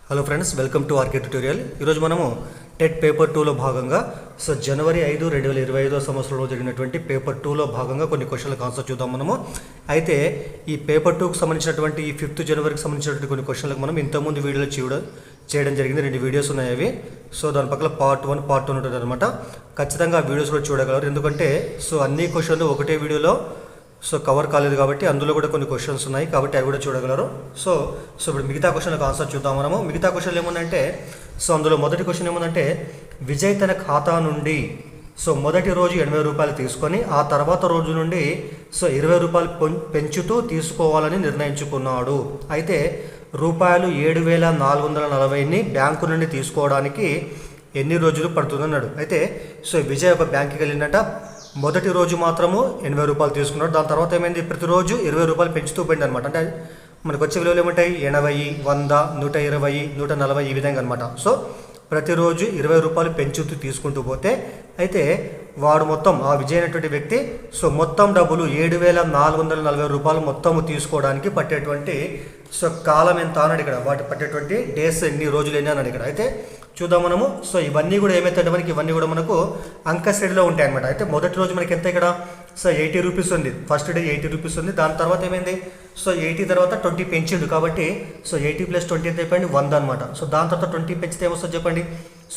Hello friends, welcome to RK tutorial. ఈరోజు మనము TET paper 2లో భాగంగా జనవరి 5, 2025 సంవత్సరంలో జరిగినటువంటి పేపర్ 2లో భాగంగా కొన్ని క్వశ్చన్ల ఆన్సర్ చూద్దాం మనము. అయితే ఈ పేపర్ 2కు సంబంధించినటువంటి ఈ 5th జనవరికి సంబంధించినటువంటి కొన్ని క్వశ్చన్లకు మనం ఇంతకుముందు వీడియోలో చేయడం జరిగింది. 2 వీడియోస్ ఉన్నాయి అవి. దాని పక్కన పార్ట్ 1, పార్ట్ 2 ఉంటుంది అనమాట. ఖచ్చితంగా ఆ వీడియోస్ కూడా చూడగలరు. ఎందుకంటే అన్ని క్వశ్చన్లు ఒకటే వీడియోలో కవర్ కాలేదు కాబట్టి అందులో కూడా కొన్ని క్వశ్చన్స్ ఉన్నాయి కాబట్టి అవి కూడా చూడగలరు. ఇప్పుడు మిగతా క్వశ్చన్లకు ఆన్సర్ చూద్దాం మనము. మిగతా క్వశ్చన్లు ఏముందంటే అందులో మొదటి క్వశ్చన్ ఏముందంటే విజయ్ తన ఖాతా నుండి మొదటి రోజు 80 రూపాయలు తీసుకొని ఆ తర్వాత రోజు నుండి 20 రూపాయలు పెంచుతూ తీసుకోవాలని నిర్ణయించుకున్నాడు. అయితే రూపాయలు 7,440ని బ్యాంకు నుండి తీసుకోవడానికి ఎన్ని రోజులు పడుతుందన్నాడు. అయితే విజయ్ ఒక బ్యాంకుకి వెళ్ళిందట. మొదటి రోజు మాత్రము 80 రూపాయలు తీసుకున్నాడు. దాని తర్వాత ఏమైంది, ప్రతిరోజు 20 రూపాయలు పెంచుతూ పోయింది అనమాట. అంటే మనకు వచ్చే విలువలు ఏమంటాయి, 80, 100, 120, 140 ఈ విధంగా అనమాట. ప్రతిరోజు 20 రూపాయలు పెంచుతూ తీసుకుంటూ పోతే అయితే వాడు మొత్తం ఆ విజయ్ అనేటువంటి వ్యక్తి మొత్తం డబ్బులు 7,440 రూపాయలు మొత్తము తీసుకోవడానికి పట్టేటువంటి కాలం ఎంత అన్నాడు ఇక్కడ. వాటి పట్టేటువంటి డేస్ ఎన్ని రోజులు ఎన్ని అన్నాడు ఇక్కడ. అయితే చూద్దాం మనము. ఇవన్నీ కూడా ఏమైతే మనకి ఇవన్నీ కూడా మనకు అంక శ్రేణిలో ఉంటాయి అనమాట. అయితే మొదటి రోజు మనకి ఎంత ఇక్కడ 80 రూపీస్ ఉంది. ఫస్ట్ డే 80 రూపీస్ ఉంది. దాని తర్వాత ఏమైంది 80 తర్వాత 20 పెంచిండు కాబట్టి 80 + 20 ఎంత అయిపోయింది 100 అనమాట. దాని తర్వాత 20 పెంచితే ఏమొస్తుంది చెప్పండి,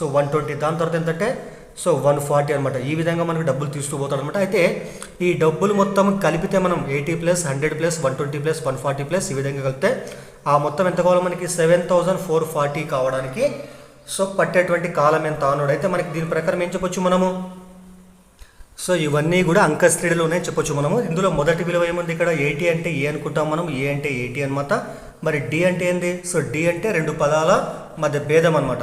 120. దాని తర్వాత ఏంటంటే 140 అనమాట. ఈ విధంగా మనకు డబ్బులు తీస్తూ పోతాడు అనమాట. అయితే ఈ డబ్బులు మొత్తం కలిపితే మనం 80 + 100 + 120 + 140 ఈ విధంగా కలిపితే ఆ మొత్తం ఎంత కావాలో మనకి 7,440 కావడానికి పట్టేటువంటి కాలం ఎంత అన్నాడు. అయితే మనకి దీని ప్రకారం ఏం చెప్పొచ్చు మనము, ఇవన్నీ కూడా అంక శ్రేణిలోనే చెప్పొచ్చు మనము. ఇందులో మొదటి విలువ ఏముంది ఇక్కడ 80 అంటే ఏ అనుకుంటాం మనం. ఏ అంటే 80 అనమాట. మరి డి అంటే ఏంది, డి అంటే 2 పదాల మధ్య భేదం అనమాట.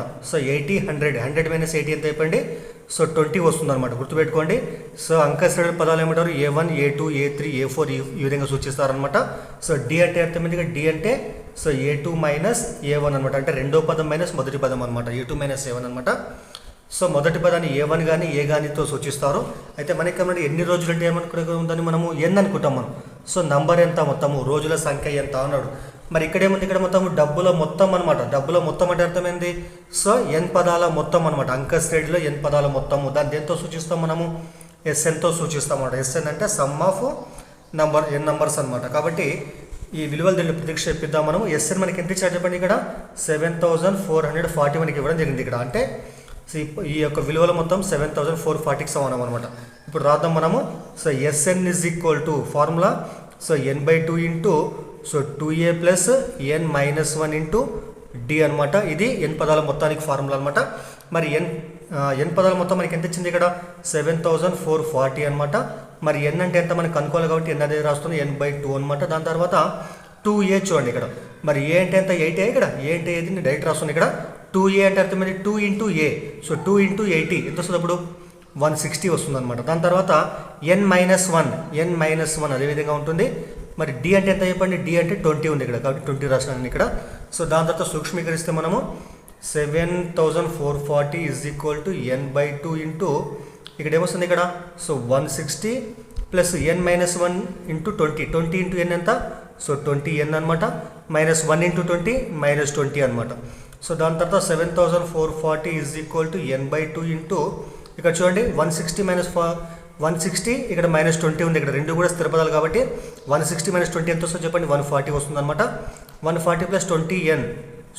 80, 100, 100 - 80 ఎంత అయిపోయింది 20 వస్తుంది అనమాట. గుర్తుపెట్టుకోండి. అంక శ్రేణి పదాలు ఏమంటారు, A1, A2, A3, A4 ఈ విధంగా సూచిస్తారనమాట. డి అంటే అర్థమైంది. డి అంటే A2 - A1 అనమాట. అంటే రెండో పదం మైనస్ మొదటి పదం అనమాట. A2 - A1 అనమాట. మొదటి పదాన్ని A1 కానీ ఏ గానితో సూచిస్తారు. అయితే మనకి ఎన్ని రోజులు అంటే ఏమనుకుంటుందని మనము ఎన్ అనుకుంటాం మనం. నంబర్ ఎంత మొత్తము, రోజుల సంఖ్య ఎంత అన్నాడు. మరి ఇక్కడ ఏముంది, ఇక్కడ మొత్తం డబ్బుల మొత్తం అనమాట. డబ్బుల మొత్తం అంటే అర్థమైంది ఎన్ పదాల మొత్తం అనమాట. అంక శ్రేణిలో ఎన్ పదాల మొత్తము. దాన్ని దేంతో సూచిస్తాం మనము, ఎస్ఎన్తో సూచిస్తాం అన్నమాట. ఎస్ఎన్ అంటే sum of number n numbers అనమాట. కాబట్టి ఈ విలువలు దీన్ని ప్రతిక్షేపిద్దాం మనము. ఎస్ఎన్ మనకి ఎంత ఇచ్చారు చెప్పండి, ఇక్కడ 7,440 మనకి ఇవ్వడం జరిగింది ఇక్కడ. అంటే ఈ యొక్క విలువలు మొత్తం 7,440కి సమానం అనమాట. ఇప్పుడు రాద్దాం మనము. Sn = formula n/2 into 2a + n - 1 d అనమాట. ఇది n పదాల మొత్తానికి ఫార్ములా అనమాట. మరి n పదాల మొత్తం మనకి ఎంత ఇచ్చింది ఇక్కడ 7,440 అనమాట. మరి n అంటే ఎంత మనకి కనుక్కోవాలి కాబట్టి n అదే రాస్తుంది, n/2 అనమాట. దాని తర్వాత 2a చూడండి ఇక్కడ. మరి ఏ అంటే ఎంత 8 ఇక్కడ. ఏ అంటే ఏది డైరెక్ట్ రాస్తుంది ఇక్కడ. 2a అంటే అర్థమైంది 2 × a. 2 × 80 ఎంత వస్తుంది అప్పుడు 160 వస్తుంది అనమాట. దాని తర్వాత n - 1 అదేవిధంగా ఉంటుంది. మరి డి అంటే ఎంత చెప్పండి, డి అంటే 20 ఉంది ఇక్కడ కాబట్టి 20 రాసినాను ఇక్కడ. దాని తర్వాత సూక్ష్మీకరిస్తే మనము 7,440 = n/2 ఇంటూ ఇక్కడ ఏమొస్తుంది ఇక్కడ 160 + n - 1 × 20. 20 × n ఎంత 20n అనమాట. -1 × 20 -20 అనమాట. దాని తర్వాత 7,440 = n/2 ఇంటూ ఇక్కడ చూడండి 160 ఇక్కడ -20 ఉంది. ఇక్కడ రెండు కూడా స్థిర పదాలు కాబట్టి 160 - 20 ఎంత వస్తుందో చెప్పండి, 140 వస్తుంది అనమాట. 140 + 20n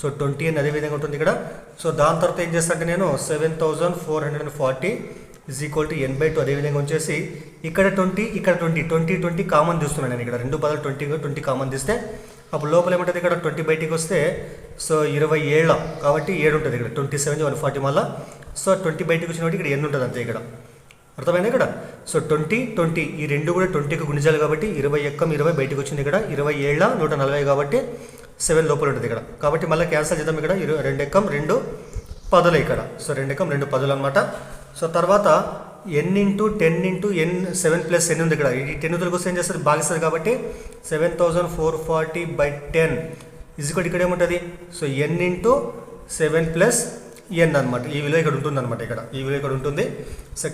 20n అదేవిధంగా ఉంటుంది ఇక్కడ. దాని తర్వాత ఏం చేస్తానంటే నేను 7,440 = n/2 అదేవిధంగా వచ్చేసి ఇక్కడ 20 ఇక్కడ 20 కామన్ తీస్తున్నాను నేను ఇక్కడ. రెండు పదాలు 20 కామన్ తీస్తే అప్పుడు లోపల ఏమంటుంది ఇక్కడ 20 బయటికి వస్తే 27 కాబట్టి 7 ఉంటుంది ఇక్కడ. 27 140 మళ్ళీ 20 బయటికి వచ్చినప్పుడు ఇక్కడ n ఉంటుంది అంతే ఇక్కడ. అర్థమైంది ఇక్కడ. 20 ఈ రెండు కూడా 20కి గుణిజాలు కాబట్టి 20 బయటికి వచ్చింది ఇక్కడ. 27 140 కాబట్టి 7 లోపల ఉంటుంది ఇక్కడ. కాబట్టి మళ్ళీ క్యాన్సల్ చేద్దాం ఇక్కడ. 2 × 2 పదులు ఇక్కడ. 2 × 2 పదులు అనమాట. తర్వాత n × 10 × n 7 + n ఉంది ఇక్కడ. ఈ 10 ఉదలకు వస్తే ఏం చేస్తుంది, భాగిస్తుంది కాబట్టి 7,440/10 ఇక్కడ ఏముంటుంది n × 7 + n అనమాట. ఈ విలువ ఇక్కడ ఉంటుంది అనమాట. ఇక్కడ ఈ విలువ ఇక్కడ ఉంటుంది.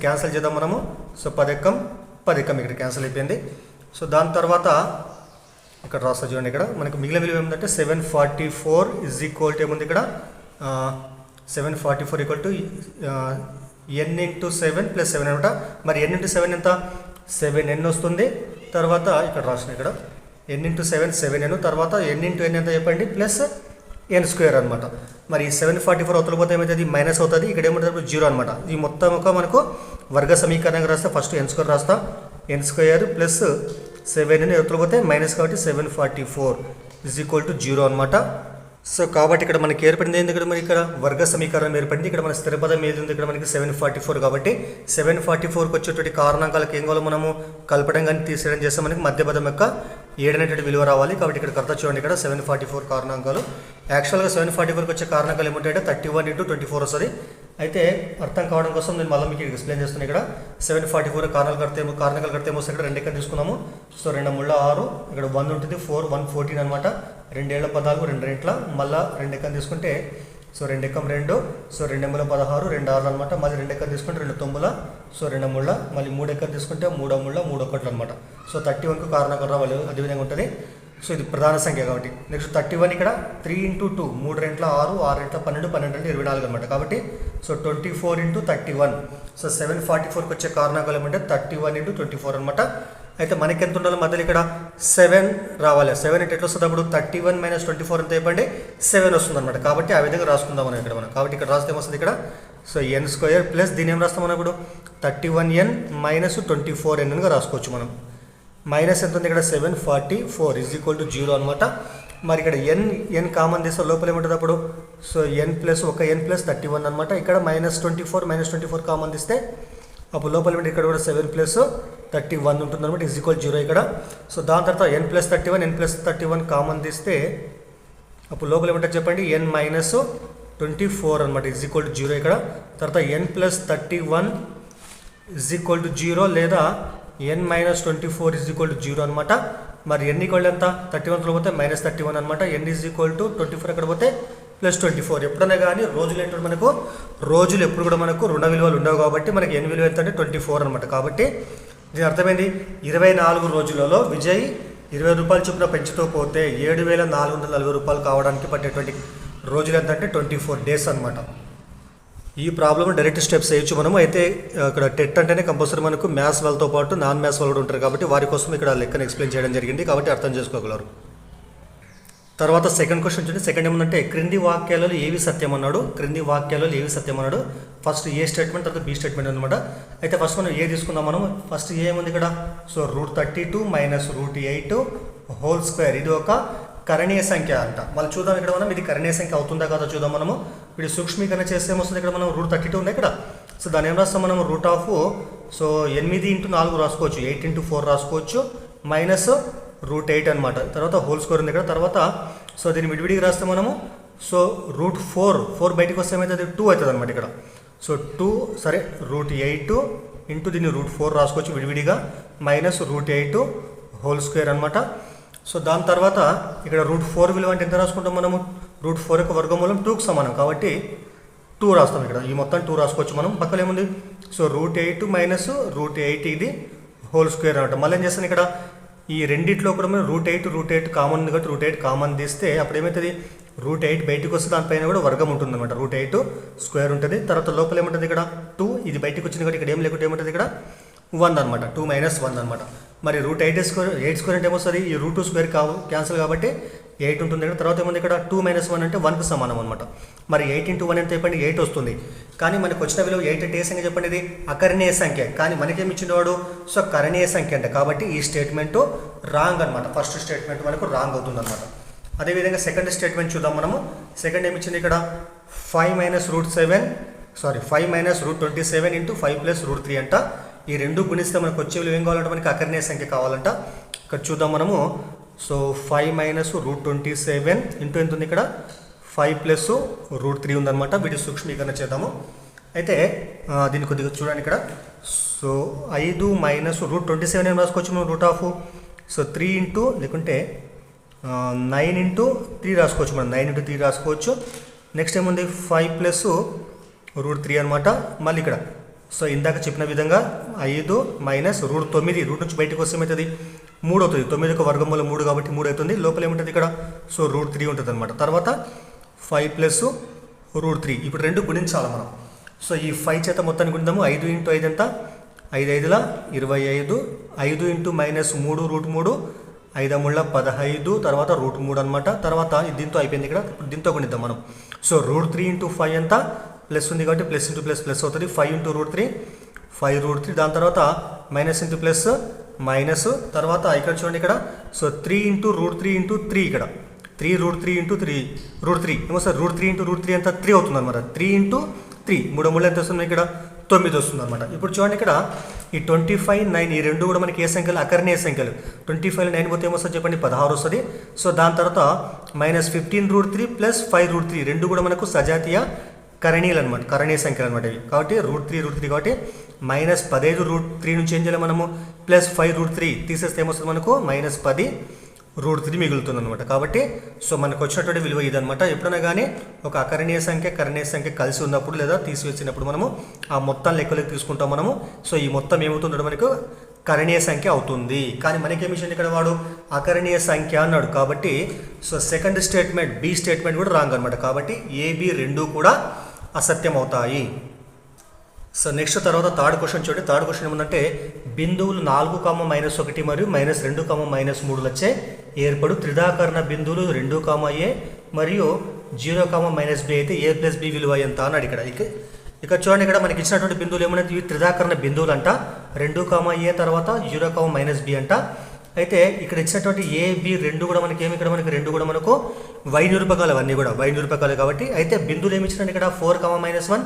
క్యాన్సిల్ చేద్దాం మనము. 10 × 10 ఇక్కడ క్యాన్సిల్ అయిపోయింది. దాని తర్వాత ఇక్కడ రాస్తా చూడండి. ఇక్కడ మనకు మిగిలిన విలువ ఏమిటంటే 744 ఈజ్ ఈక్వల్ టు ఏముంది ఇక్కడ 744 equal to n into 7 plus 7 అనమాట. మరి n ఇంటూ 7 ఎంత 7n వస్తుంది. తర్వాత ఇక్కడ రాసిన ఇక్కడ n ఇంటూ 7 7n, తర్వాత n ఇంటూ n ఎంత చెప్పండి ప్లస్ n స్క్వేర్ అనమాట. మరి 744 అవతల పోతే ఏమవుతుంది మైనస్ అవుతుంది. ఇక్కడ ఏమంటుంది 0 అనమాట. ఈ మొత్తం ఒక మనకు వర్గ సమీకరణంగా రాస్తా. ఫస్ట్ n స్క్వేర్ రాస్తా, n స్క్వేర్ ప్లస్ 7n అవతల పోతే మైనస్ కాబట్టి 744 ఈజ్ ఈక్వల్ టు 0 అనమాట. సో కాబట్టి ఇక్కడ మనకి ఏర్పడింది ఏంది ఇక్కడ మరి ఇక్కడ వర్గ సమీకరణం ఏర్పడింది. ఇక్కడ మన స్థిర పదం ఏది ఉంది ఇక్కడ మనకి 744 కాబట్టి 744కి వచ్చేటువంటి కారణాంకాలకు ఏం కావాలో మనము కలపడం కానీ తీసేయడం చేస్తే మనకి మధ్య పదం యొక్క 7 అనేటువంటి విలువ రావాలి. కాబట్టి ఇక్కడ కర్త చూడండి ఇక్కడ 744 కారణాంకాలు. యాక్చువల్గా 744కి వచ్చే కారణాంకాలు ఏముంటాయంటే 31 ఇంటూ 24 వస్తుంది. అయితే అర్థం కావడం కోసం నేను మళ్ళీ మీకు ఎక్స్ప్లెయిన్ చేస్తున్నాను. ఇక్కడ 744 కారణాంకాలు కడితే ఏమో ఇక్కడ 2 ఎక్కడ తీసుకున్నాము. సో 2 3 6, ఇక్కడ 1 ఉంటుంది 4 1 14 అనమాట. 2 7 14 2 2 మళ్ళీ 2 ఎక్కడ తీసుకుంటే సో 2 ఎక్కం 2, సో 2 8 16 2 6 అనమాట. మళ్ళీ 2 ఎక్కడ తీసుకుంటే 2 9, సో 2 3 మళ్ళీ 3 ఎక్కడ తీసుకుంటే 3 3 3 1 అనమాట. సో 31కు కారణాంకాలు రావాలి అదేవిధంగా ఉంటుంది. సో ఇది ప్రధాన సంఖ్య కాబట్టి నెక్స్ట్ 31 ఇక్కడ 3 ఇంటూ 2 3 2 6 6 2 12 12 24 అనమాట. కాబట్టి సో 24 ఇంటూ 31. సో 744కి వచ్చే కారణాంకాలు ఏమంటే 31 ఇంటూ 24 అనమాట. అయితే మనకి ఎంత ఉండాలి మధ్యలో ఇక్కడ 7 రావాలి. 7 అంటే ఎట్లా వస్తుంది అప్పుడు 31 మైనస్ 24 ఎంత చెప్పండి 7 వస్తుంది అనమాట. కాబట్టి ఆ విధంగా రాసుకుందాం మనం ఇక్కడ మనం. కాబట్టి ఇక్కడ రాస్తే ఏమొస్తుంది ఇక్కడ సో n స్క్వేర్ ప్లస్ దీని ఏం రాస్తాం మనం ఇప్పుడు 31n మైనస్ 24n గా రాసుకోవచ్చు మనం. మైనస్ ఎంత ఉంది ఇక్కడ 744 ఈజ్ ఈక్వల్ టు 0 అనమాట. మరి ఇక్కడ n కామన్ తీస్తే లోపల ఏముంటుంది అప్పుడు సో n ప్లస్ ఒక n ప్లస్ 31 అనమాట. ఇక్కడ -24 కామన్ తీస్తే అప్పుడు లోపల ఇక్కడ కూడా 7 ప్లస్ 31 ఉంటుంది అనమాట ఈజ్ ఈక్వల్ 0 ఇక్కడ. సో దాని తర్వాత n ప్లస్ 31 కామన్ తీస్తే అప్పుడు లోపల ఏమంటారు చెప్పండి n మైనస్ 24 అనమాట ఈజ్ ఈక్వల్ టు 0 ఇక్కడ. తర్వాత n plus 31 is equal to 0 లేదా n minus 24 is equal to 0 అనమాట. మరి n ఈక్వల్ ఎంత 31లో పోతే మైనస్ 31 అనమాట. n ఈజ్ ఈక్వల్ టు 24 ఎక్కడ పోతే ప్లస్ 24. ఎప్పుడైనా కానీ రోజులు ఏంటంటే మనకు రోజులు ఎప్పుడు కూడా మనకు రుణ విలువలు ఉండవు కాబట్టి మనకి n విలువ ఎంత అంటే 24 అనమాట. కాబట్టి దీని అర్థమైంది 24 రోజులలో విజయ్ 20 రూపాయలు చొప్పున పెంచుతూ పోతే 7,440 రూపాయలు కావడానికి పట్టేటువంటి రోజులు ఎంత అంటే 24 డేస్ అనమాట. ఈ ప్రాబ్లమ్ డైరెక్ట్ స్టెప్స్ వేయచ్చు మనము. అయితే ఇక్కడ టెట్ అంటేనే కంపల్సరీ మనకు మ్యాథ్స్ వాళ్ళతో పాటు నాన్ మ్యాథ్స్ వాళ్ళు కూడా ఉంటారు కాబట్టి వారి కోసం ఇక్కడ లెక్కను ఎక్స్ప్లెయిన్ చేయడం జరిగింది కాబట్టి అర్థం చేసుకోగలరు. తర్వాత సెకండ్ క్వశ్చన్ చూడండి. సెకండ్ ఏమంటే క్రింది వాక్యాలలో ఏవి సత్యం అన్నాడు. క్రింది వాక్యాలలో ఏవి సత్యం అన్నాడు. ఫస్ట్ ఏ స్టేట్మెంట్ తర్వాత బి స్టేట్మెంట్ అనమాట. అయితే ఫస్ట్ మనం ఏ తీసుకుందాం మనం. ఫస్ట్ ఏముంది ఇక్కడ సో √32 మైనస్ √8 హోల్ స్క్వేర్ ఇది ఒక కరణీయ సంఖ్య అంట. మళ్ళీ చూద్దాం ఇక్కడ మనం ఇది కరణీయ సంఖ్య అవుతుందా కదా చూద్దాం మనము. ఇప్పుడు సూక్ష్మీకరణ చేస్తే ఏమొస్తుంది ఇక్కడ మనం √32 ఉంది ఇక్కడ. సో దాని ఏం రాస్తాం మనం రూట్ ఆఫ్ సో 8 ఇంటూ 4 రాసుకోవచ్చు, 8 ఇంటూ 4 రాసుకోవచ్చు, మైనస్ √8 అనమాట. తర్వాత హోల్ స్క్వేర్ ఉంది ఇక్కడ. తర్వాత సో దీన్ని విడివిడిగా రాస్తే మనము సో √4 బయటకు వస్తే ఏమవుతుంది 2 అవుతుంది అనమాట ఇక్కడ. సో 2 సరే √8 ఇంటూ దీన్ని √4 రాసుకోవచ్చు విడివిడిగా, మైనస్ √8 హోల్ స్క్వేర్ అనమాట. సో దాని తర్వాత ఇక్కడ √4 విలువ అంటే ఎంత రాసుకుంటాం మనము √4 యొక్క వర్గమూలం 2కు సమానం కాబట్టి 2 రాస్తాం ఇక్కడ. ఈ మొత్తం 2 రాసుకోవచ్చు మనం. పక్కన ఏముంది సో √8 మైనస్ √8 ఇది హోల్ స్క్వేర్ అనమాట. మళ్ళీ ఏం చేస్తాను ఇక్కడ ఈ రెండిట్లో కూడా మనం √8 కామన్ ఉంది కాబట్టి √8 కామన్ తీస్తే అప్పుడు ఏమవుతుంది √8 బయటకు వస్తే దానిపైన కూడా వర్గం ఉంటుంది అనమాట. √8 స్క్వేర్ ఉంటుంది. తర్వాత లోపల ఏముంటుంది ఇక్కడ 2 ఇది బయటకు వచ్చింది కాబట్టి ఇక్కడ ఏం లేకుంటే ఏముంటుంది ఇక్కడ 1 అనమాట. 2 మైనస్ 1 అనమాట. మరి √8 స్క్వేర్ అంటే ఏమొస్తుంది ఈ √2 స్క్వేర్ క్యాన్సిల్ కాబట్టి 8 ఉంటుంది ఇక్కడ. తర్వాత ఏముంది ఇక్కడ 2 మైనస్ 1 అంటే 1కి సమానం అనమాట. మరి 8 ఇంటూ 1 ఎంత చెప్పండి 8 వస్తుంది. కానీ మనకు వచ్చిన విలువ 8 అంటే ఏ సంఖ్య చెప్పండి ఇది అకరణీయ సంఖ్య. కానీ మనకేమి ఇచ్చినవాడు సో కరణీయ సంఖ్య అంటే కాబట్టి ఈ స్టేట్మెంట్ రాంగ్ అనమాట. ఫస్ట్ స్టేట్మెంట్ మనకు రాంగ్ అవుతుంది అనమాట. అదేవిధంగా సెకండ్ స్టేట్మెంట్ చూద్దాం మనము. సెకండ్ ఏమి ఇచ్చింది ఇక్కడ 5 మైనస్ √27 ఇంటూ 5 ప్లస్ √3 అంట. ఈ రెండు గుణిస్తే మనకు వచ్చే విలువ ఏం కావాలంటే మనకి అకరణీయ సంఖ్య కావాలంట. ఇక్కడ చూద్దాం మనము. సో 5 మైనస్ √27 ఇంటూ ఎంత ఉంది ఇక్కడ 5 ప్లస్ √3 ఉందన్నమాట. వీటి సూక్ష్మీకరణ చేద్దాము. అయితే దీన్ని కొద్దిగా చూడండి ఇక్కడ. సో 5 మైనస్ √27 ఏం రాసుకోవచ్చు మనం రూట్ ఆఫ్ సో 3 ఇంటూ లేకుంటే 9 ఇంటూ 3 రాసుకోవచ్చు మనం. 9 ఇంటూ 3 రాసుకోవచ్చు. నెక్స్ట్ ఏముంది 5 ప్లస్ √3 అనమాట. మళ్ళీ ఇక్కడ సో ఇందాక చెప్పిన విధంగా 5 మైనస్ √9 రూట్ నుంచి బయటకు వస్తే ఏమవుతుంది 3 అవుతుంది. 9 యొక్క వర్గమూలం 3 కాబట్టి 3 అవుతుంది. లోపల ఏముంటుంది ఇక్కడ? సో √3 ఉంటుంది అనమాట. తర్వాత 5 ప్లస్ √3. ఇప్పుడు రెండు గుణించాలి మనం. సో ఈ 5 చేత మొత్తాన్ని గుణిద్దాము. 5 ఇంటూ 5 ఎంత? 5 5ల 25. 5 ఇంటూ -3 √3. 5 3ల 15. తర్వాత √3 అనమాట. తర్వాత దీంతో అయిపోయింది ఇక్కడ. దీంతో గుణిద్దాం మనం. సో √3 ఇంటూ 5 ఎంత? ప్లస్ ఉంది కాబట్టి ప్లస్ ఇంటూ ప్లస్ ప్లస్ అవుతుంది. 5 ఇంటూ √3 5 √3. దాని తర్వాత మైనస్ ఇంటూ ప్లస్ మైనస్. తర్వాత ఇక్కడ చూడండి ఇక్కడ. సో 3 ఇంటూ √3 ఇంటూ 3 ఇక్కడ 3 √3 ఇంటూ 3 √3 ఏమో సార్ √3 ఇంటూ √3 ఎంత? 3 అవుతుంది అనమాట. 3 ఇంటూ 3 3 3 ఎంత వస్తుంది ఇక్కడ? 9 వస్తుంది అనమాట. ఇప్పుడు చూడండి ఇక్కడ ఈ 25 9 ఈ రెండు కూడా మనకి ఏ సంఖ్యలు? అకర్ణీయ సంఖ్యలు. 25 9 పోతే ఏమొస్తుంది చెప్పండి? 16 వస్తుంది. సో దాని తర్వాత -15 √3 ప్లస్ 5 √3 రెండు కూడా మనకు సజాతీయ కరణీయులు అనమాట, కరణీయ సంఖ్యలు అనమాట ఇవి. కాబట్టి √3 కాబట్టి -15 √3 నుంచి ఏం చేయాలి మనము? ప్లస్ 5 √3 తీసేస్తే ఏమొస్తుంది మనకు? -10 √3 మిగులుతుంది అనమాట. కాబట్టి సో మనకు వచ్చినటువంటి విలువ ఇదనమాట. ఎప్పుడైనా కానీ ఒక అకరణీయ సంఖ్య కరణీయ సంఖ్య కలిసి ఉన్నప్పుడు లేదా తీసివేసినప్పుడు మనము ఆ మొత్తం లెక్కలోకి తీసుకుంటాం మనము. సో ఈ మొత్తం ఏమవుతుందో మనకు కరణీయ సంఖ్య అవుతుంది. కానీ మనకేమి ఇచ్చింది ఇక్కడ? వాడు అకరణీయ సంఖ్య అన్నాడు. కాబట్టి so second statement B statement కూడా రాంగ్ అనమాట. కాబట్టి ఏబి రెండు కూడా అసత్యం అవుతాయి. సో నెక్స్ట్ తర్వాత థర్డ్ క్వశ్చన్ చూడండి. థర్డ్ క్వశ్చన్ ఏముందంటే బిందువులు 4, -1 మరియు -2, -3 వచ్చే ఏర్పడు త్రిదాకరణ బిందువులు 2, a మరియు 0, -b అయితే a ప్లస్ b విలువ ఎంత అన్నాడు ఇక్కడ. ఇక్కడ చూడండి ఇక్కడ మనకి ఇచ్చినటువంటి బిందువులు ఏమన్నా ఇవి త్రిదాకరణ బిందువులు అంట. 2, a తర్వాత 0, -b అంట. అయితే ఇక్కడ ఇచ్చినటువంటి ఏ బి రెండు కూడా మనకి ఏమి? ఇక్కడ మనకి రెండు కూడా మనకు y నిరూపకాలు, అవన్నీ కూడా y నిరూపకాలు కాబట్టి. అయితే బిందువులు ఏమి ఇచ్చినట్టు ఇక్కడ 4, -1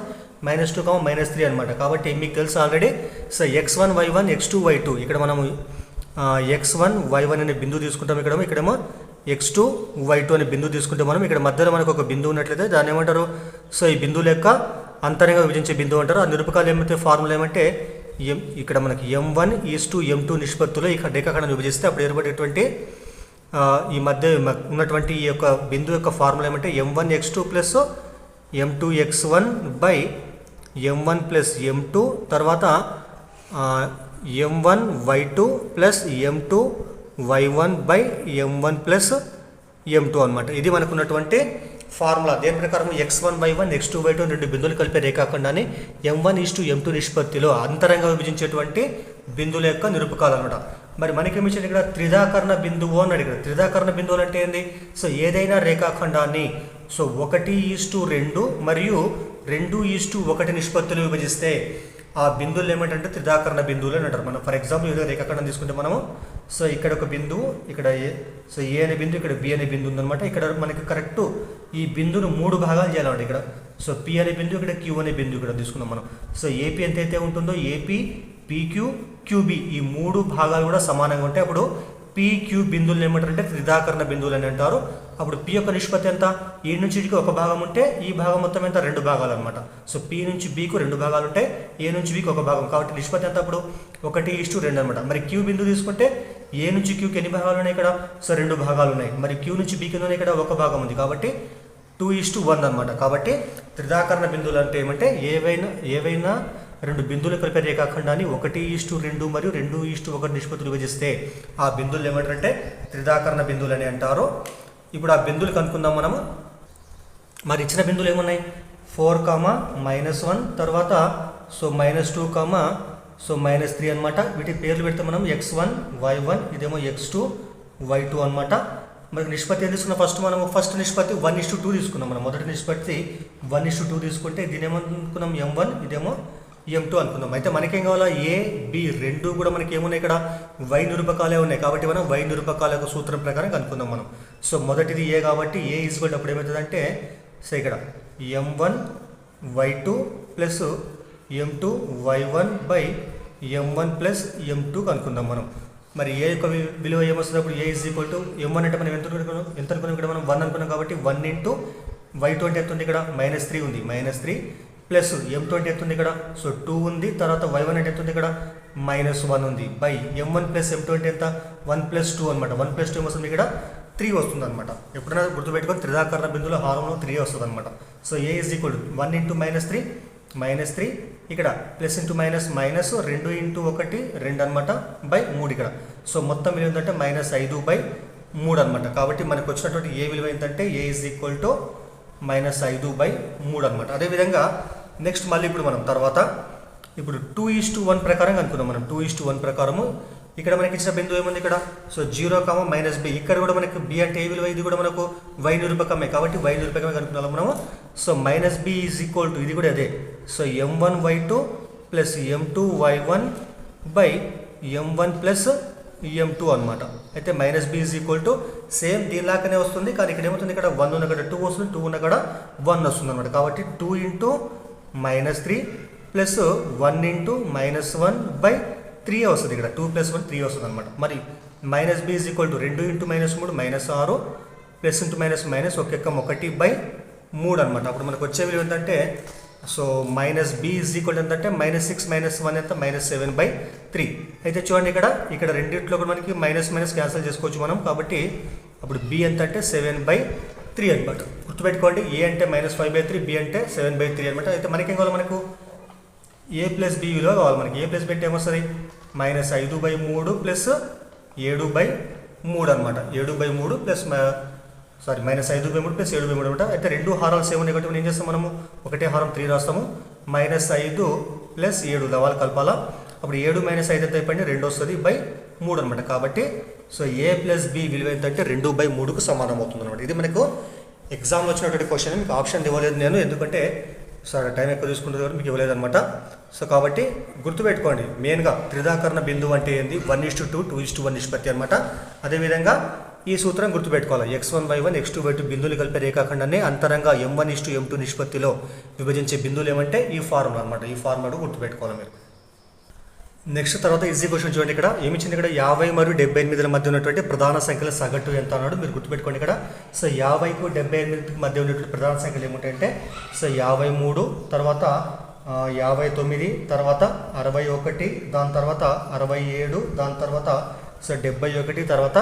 -2, -3 అనమాట. కాబట్టి మీకు తెలుసు already. So x1 y1 x2 y2 ఇక్కడ మనము x1 y1 అనే బిందువు తీసుకుంటాం. ఇక్కడేమో x2 y2 అనే బిందువు తీసుకుంటే మనం ఇక్కడ మధ్యలో మనకు ఒక బిందువు ఉన్నట్లయితే దాన్ని ఏమంటారు? సో ఈ బిందువుల యొక్క అంతరంగా విభజించే బిందువు అంటారు. ఆ నిరూపకాలు ఏమైతే ఫార్ములా ఏమంటే ఇక్కడ మనకి m1:m2 నిష్పత్తిలో ఇక్కడ రేఖాఖండం విభజిస్తే అప్పుడు ఏర్పడేటువంటి ఈ మధ్య ఉన్నటువంటి ఈ యొక్క బిందువు యొక్క ఫార్ములా ఏమంటే m1x2 plus m2x1 by m1 plus m2 తర్వాత m1y2 plus m2y1 by m1 plus m2 అనమాట. ఇది మనకున్నటువంటి ఫార్ములా. దేని ప్రకారం x1 y1 x2 y2 రెండు బిందువులు కలిపే రేఖాఖండాన్ని m1:m2 నిష్పత్తిలో అంతరంగా విభజించేటువంటి బిందువుల యొక్క నిరూపకాలు అనమాట. మరి మనకేమి ఇచ్చాడు ఇక్కడ? త్రిదాకరణ బిందువు అన్నాడు. ఇక్కడ త్రిదాకరణ బిందువులు అంటే ఏంది? సో ఏదైనా రేఖాఖండాన్ని సో 1:2 మరియు 2:1 నిష్పత్తులు విభజిస్తే ఆ బిందువులు ఏమంటే త్రిదాకరణ బిందువులు అని అంటారు. మనం ఫర్ ఎగ్జాంపుల్ ఏదో రేఖాఖండం తీసుకుంటే మనము సో ఇక్కడ ఒక బిందువు, ఇక్కడ సో ఏ అనే బిందువు, ఇక్కడ బి అనే బిందువు ఉందన్నమాట. ఇక్కడ మనకి కరెక్ట్ ఈ బిందువును 3 భాగాలు చేయాలంటే ఇక్కడ సో పి అనే బిందువు, ఇక్కడ క్యూ అనే బిందువు ఇక్కడ తీసుకున్నాం మనం. సో ఏపీ ఎంతైతే ఉంటుందో ఏపీ, పీక్యూ, క్యూబీ ఈ 3 భాగాలు కూడా సమానంగా ఉంటాయి. అప్పుడు పీక్యూ బిందువులు ఏమంటారంటే త్రిదాకరణ బిందువులు అని అంటారు. అప్పుడు పి యొక్క నిష్పత్తి ఎంత? ఈ నుంచి ఇటుకి ఒక భాగం ఉంటే ఈ భాగం మొత్తం ఎంత? 2 భాగాలు అనమాట. సో పి నుంచి బికు 2 భాగాలు ఉంటాయి, ఏ నుంచి బికి ఒక భాగం. కాబట్టి నిష్పత్తి ఎంత అప్పుడు? 1:2 అనమాట. మరి క్యూ బిందువు తీసుకుంటే ఏ నుంచి క్యూకి ఎన్ని భాగాలు ఉన్నాయి ఇక్కడ? సో 2 భాగాలు ఉన్నాయి. మరి క్యూ నుంచి బికి ఇక్కడ ఒక భాగం ఉంది కాబట్టి 2:1 అనమాట. కాబట్టి త్రిదాకరణ బిందువులు అంటే ఏమంటే ఏవైనా రెండు బిందువులు కలిపే రేఖాఖండాన్ని 1:2 మరియు 2:1 నిష్పత్తులు విభజిస్తే ఆ బిందువులు ఏమంటారంటే త్రిదాకరణ బిందువులు అని అంటారు. ఇప్పుడు ఆ బిందువులు కనుక్కుందాం మనము. మరి ఇచ్చిన బిందువులు ఏమున్నాయి? 4, -1 తర్వాత సో -2, సో -3 అనమాట. వీటి పేర్లు పెడితే మనం x1 y1 ఇదేమో x2 y2 అనమాట. మనకి నిష్పత్తి ఏం తీసుకున్నాం? ఫస్ట్ నిష్పత్తి 1:2 తీసుకున్నాం మనం. మొదటి నిష్పత్తి 1:2 తీసుకుంటే దీని ఏమనుకున్నాం? m1 ఇదేమో m2 అనుకుందాం. అయితే మనకేం కావాలా? ఏ బి రెండు కూడా మనకి ఏమున్నాయి? ఇక్కడ y నిరూపకాలే ఉన్నాయి. కాబట్టి మనం y నిరూపకాల యొక్క సూత్రం ప్రకారం కనుక్కుందాం మనం. సో మొదటిది ఏ కాబట్టి ఏ ఈజ్వల్ అప్పుడు ఏమవుతుందంటే సో ఇక్కడ m1 y2 plus m2 y1 by m1 plus m2 కనుక్కుందాం మనం. మరి ఏ యొక్క విలువ ఏమొస్తుంది? అప్పుడు ఏ ఈజ్ ఈక్వల్ టు m1 అంటే మనం ఎంత అనుకున్నాం? ఇక్కడ మనం 1 అనుకున్నాం కాబట్టి 1 ఇంటూ y2 అంటే ఎంత ఉంది? ఇక్కడ -3 ఉంది. -3 ప్లస్ m2 అంటే ఎంత ఉంది? ఇక్కడ సో 2 ఉంది. తర్వాత y1 అంటే ఎంత ఉంది? ఇక్కడ -1 ఉంది. బై m1 ప్లస్ m2 అంటే ఎంత? 1 ప్లస్ 2 అనమాట. 1 ప్లస్ 2 ఏమొస్తుంది? ఇక్కడ 3 వస్తుంది అనమాట. ఎప్పుడైనా గుర్తుపెట్టుకొని త్రిదాకరణ బిందువుల హారంలో 3 వస్తుంది అనమాట. So A is equal 1 into -3 -3 ఇక్కడ plus into minus minus 2 into 1 2 అనమాట బై 3 ఇక్కడ. సో మొత్తం విలువ ఏంటంటే -5/3 అనమాట. కాబట్టి మనకు వచ్చినటువంటి ఏ విలువ ఏంటంటే ఏ ఈజ్ ఈక్వల్ టు -5/3 అనమాట. అదేవిధంగా నెక్స్ట్ మళ్ళీ ఇప్పుడు మనం తర్వాత ఇప్పుడు 2:1 ప్రకారం అనుకున్నాం మనం. 2:1 ప్రకారము ఇక్కడ మనకి ఇచ్చిన బిందువు ఏముంది ఇక్కడ, సో 0, -b. ఇక్కడ కూడా మనకి b అంటే ఏ విలువ, ఇది కూడా మనకు y నిరూపకమే కాబట్టి y నిరూపకమే కనుక్కున్నాం మనము. So -b is equal to ఇది కూడా అదే, so m1y2 plus m2y1 by m1 plus m2 అనమాట. అయితే -b is equal to same దీనిలాగానే వస్తుంది, కానీ ఇక్కడ ఏమవుతుంది, ఇక్కడ 1 ఉన్న ఇక్కడ 2 వస్తుంది, 2 ఉన్న ఇక్కడ 1 వస్తుంది అనమాట. కాబట్టి 2 ఇంటూ -3 ప్లస్ 1 ఇంటూ -1 బై 3 వస్తుంది. ఇక్కడ 2 + 1 3 వస్తుంది అనమాట. మరి -b is equal to 2 into -3 -6 plus into minus ఒక ఎక్కం 1/3 అనమాట. అప్పుడు మనకు వచ్చే విలువ ఏంటంటే, సో -b ఈజ్ ఈక్వల్ ఏంటంటే -6 -1 ఎంత -7/3. అయితే చూడండి ఇక్కడ రెండింటిలో కూడా మనకి మైనస్ క్యాన్సిల్ చేసుకోవచ్చు మనం. కాబట్టి అప్పుడు b ఎంత అంటే 7/3 అనమాట. గుర్తుపెట్టుకోండి, a అంటే -5/3, b అంటే 7/3 అనమాట. అయితే మనకేం కావాలి, మనకు a ప్లస్ b విలువ కావాలి మనకి. a ప్లస్ b అంటే ఏమొస్తుంది, -5/3 ప్లస్ 7/3 అనమాట. 7/3 ప్లస్ -5/3 ప్లస్ 7/3 అనమాట. అయితే రెండు హారాలు సేమ్ ఉన్నాయి కాబట్టి మనం ఏం చేస్తాం, మనము ఒకటే హారం 3 రాస్తాము. -5 ప్లస్ 7 లవాలు కలపాలా. అప్పుడు 7 - 5 ఎంత అయిపోయింది, 2 వస్తుంది /3 అనమాట. కాబట్టి సో a ప్లస్ b విలువ ఏంటంటే 2/3కు సమానం అవుతుంది అనమాట. ఇది మనకు ఎగ్జామ్లో వచ్చినటువంటి క్వశ్చన్. మీకు ఆప్షన్ ఇవ్వలేదు నేను, ఎందుకంటే సార్ టైం ఎక్కువ తీసుకుంటుంది కాబట్టి మీకు ఇవ్వలేదన్నమాట. సో కాబట్టి గుర్తుపెట్టుకోండి, మెయిన్గా త్రిదాకరణ బిందువు అంటే ఏంది, 1:2 2:1 నిష్పత్తి అనమాట. అదేవిధంగా ఈ సూత్రం గుర్తుపెట్టుకోవాలి, x1 y1 x2 y2 బిందువులు కలిపే రేఖాఖండాన్ని అంతరంగా m1:m2 నిష్పత్తిలో విభజించే బిందువులు ఏమంటే ఈ ఫార్ములా అనమాట. ఈ ఫార్ములా గుర్తుపెట్టుకోవాలి మీరు. నెక్స్ట్ తర్వాత ఈజీ క్వశ్చన్ చూడండి. ఇక్కడ ఏమి ఇచ్చింది, ఇక్కడ 50 మరియు 78 మధ్య ఉన్నటువంటి ప్రధాన సంఖ్యల సగటు ఎంత అన్నాడు. మీరు గుర్తుపెట్టుకోండి ఇక్కడ. సో 50కు 78 మధ్య ఉన్నటువంటి ప్రధాన సంఖ్యలు ఏమిటంటే, సో 53, తర్వాత 59, తర్వాత 61, దాని తర్వాత 67, దాని తర్వాత సో 71, తర్వాత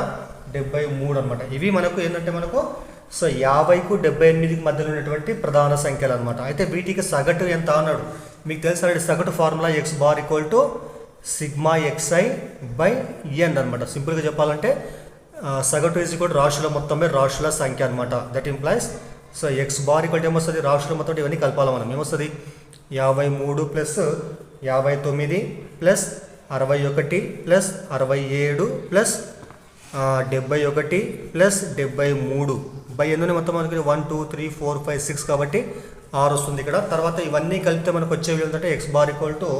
73 అనమాట. ఇవి మనకు ఏంటంటే మనకు సో 50కు 78కి మధ్యలో ఉన్నటువంటి ప్రధాన సంఖ్యలు అనమాట. అయితే వీటికి సగటు ఎంత అన్నాడు. మీకు తెలుసు సగటు formula x bar equal to sigma xi by n అనమాట. సింపుల్గా చెప్పాలంటే సగటు ఈజ్ ఈక్వల్ రాశుల మొత్తమే రాశుల సంఖ్య అనమాట. That implies so x bar equal ఏమొస్తుంది, రాశుల మొత్తం ఇవన్నీ కలపాలి మనం. ఏమొస్తుంది, 53 plus 59 plus 61 plus 67 plus 71 plus 73 by ఎన్ని మొత్తం మనకి 1 2 3 4 5 6 కాబట్టి 6 వస్తుంది ఇక్కడ. తర్వాత ఇవన్నీ కలిపితే మనకు వచ్చే విలువ ఏంటంటే x bar equal to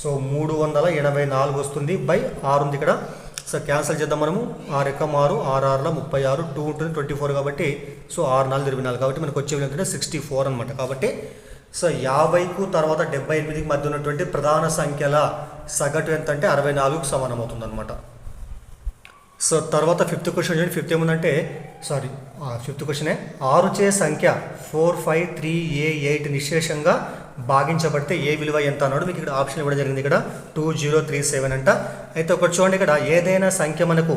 so 384 వస్తుంది బై 6 ఉంది ఇక్కడ. సో క్యాన్సిల్ చేద్దాం మనము. 6 × 6 6 6 36, 2 ఉంటుంది 24 కాబట్టి సో 6 4 24 కాబట్టి మనకు వచ్చే విలువ ఏంటంటే 64 అనమాట. కాబట్టి సో 50కు తర్వాత 78కి మధ్య ఉన్నటువంటి ప్రధాన సంఖ్యల సగటు ఎంత అంటే 64కు సమానం అవుతుంది అనమాట. సో తర్వాత 5th క్వశ్చన్ చూడండి. 5th ఏముందంటే, సారీ 5th క్వశ్చనే, 6 సంఖ్య 4 5 3 8 నిశ్శేషంగా భాగించబడితే ఏ విలువ ఎంత అన్నాడు. మీకు ఇక్కడ ఆప్షన్ ఇవ్వడం జరిగింది. ఇక్కడ 2037 అంట. అయితే ఒకటి చూడండి, ఇక్కడ ఏదైనా సంఖ్య మనకు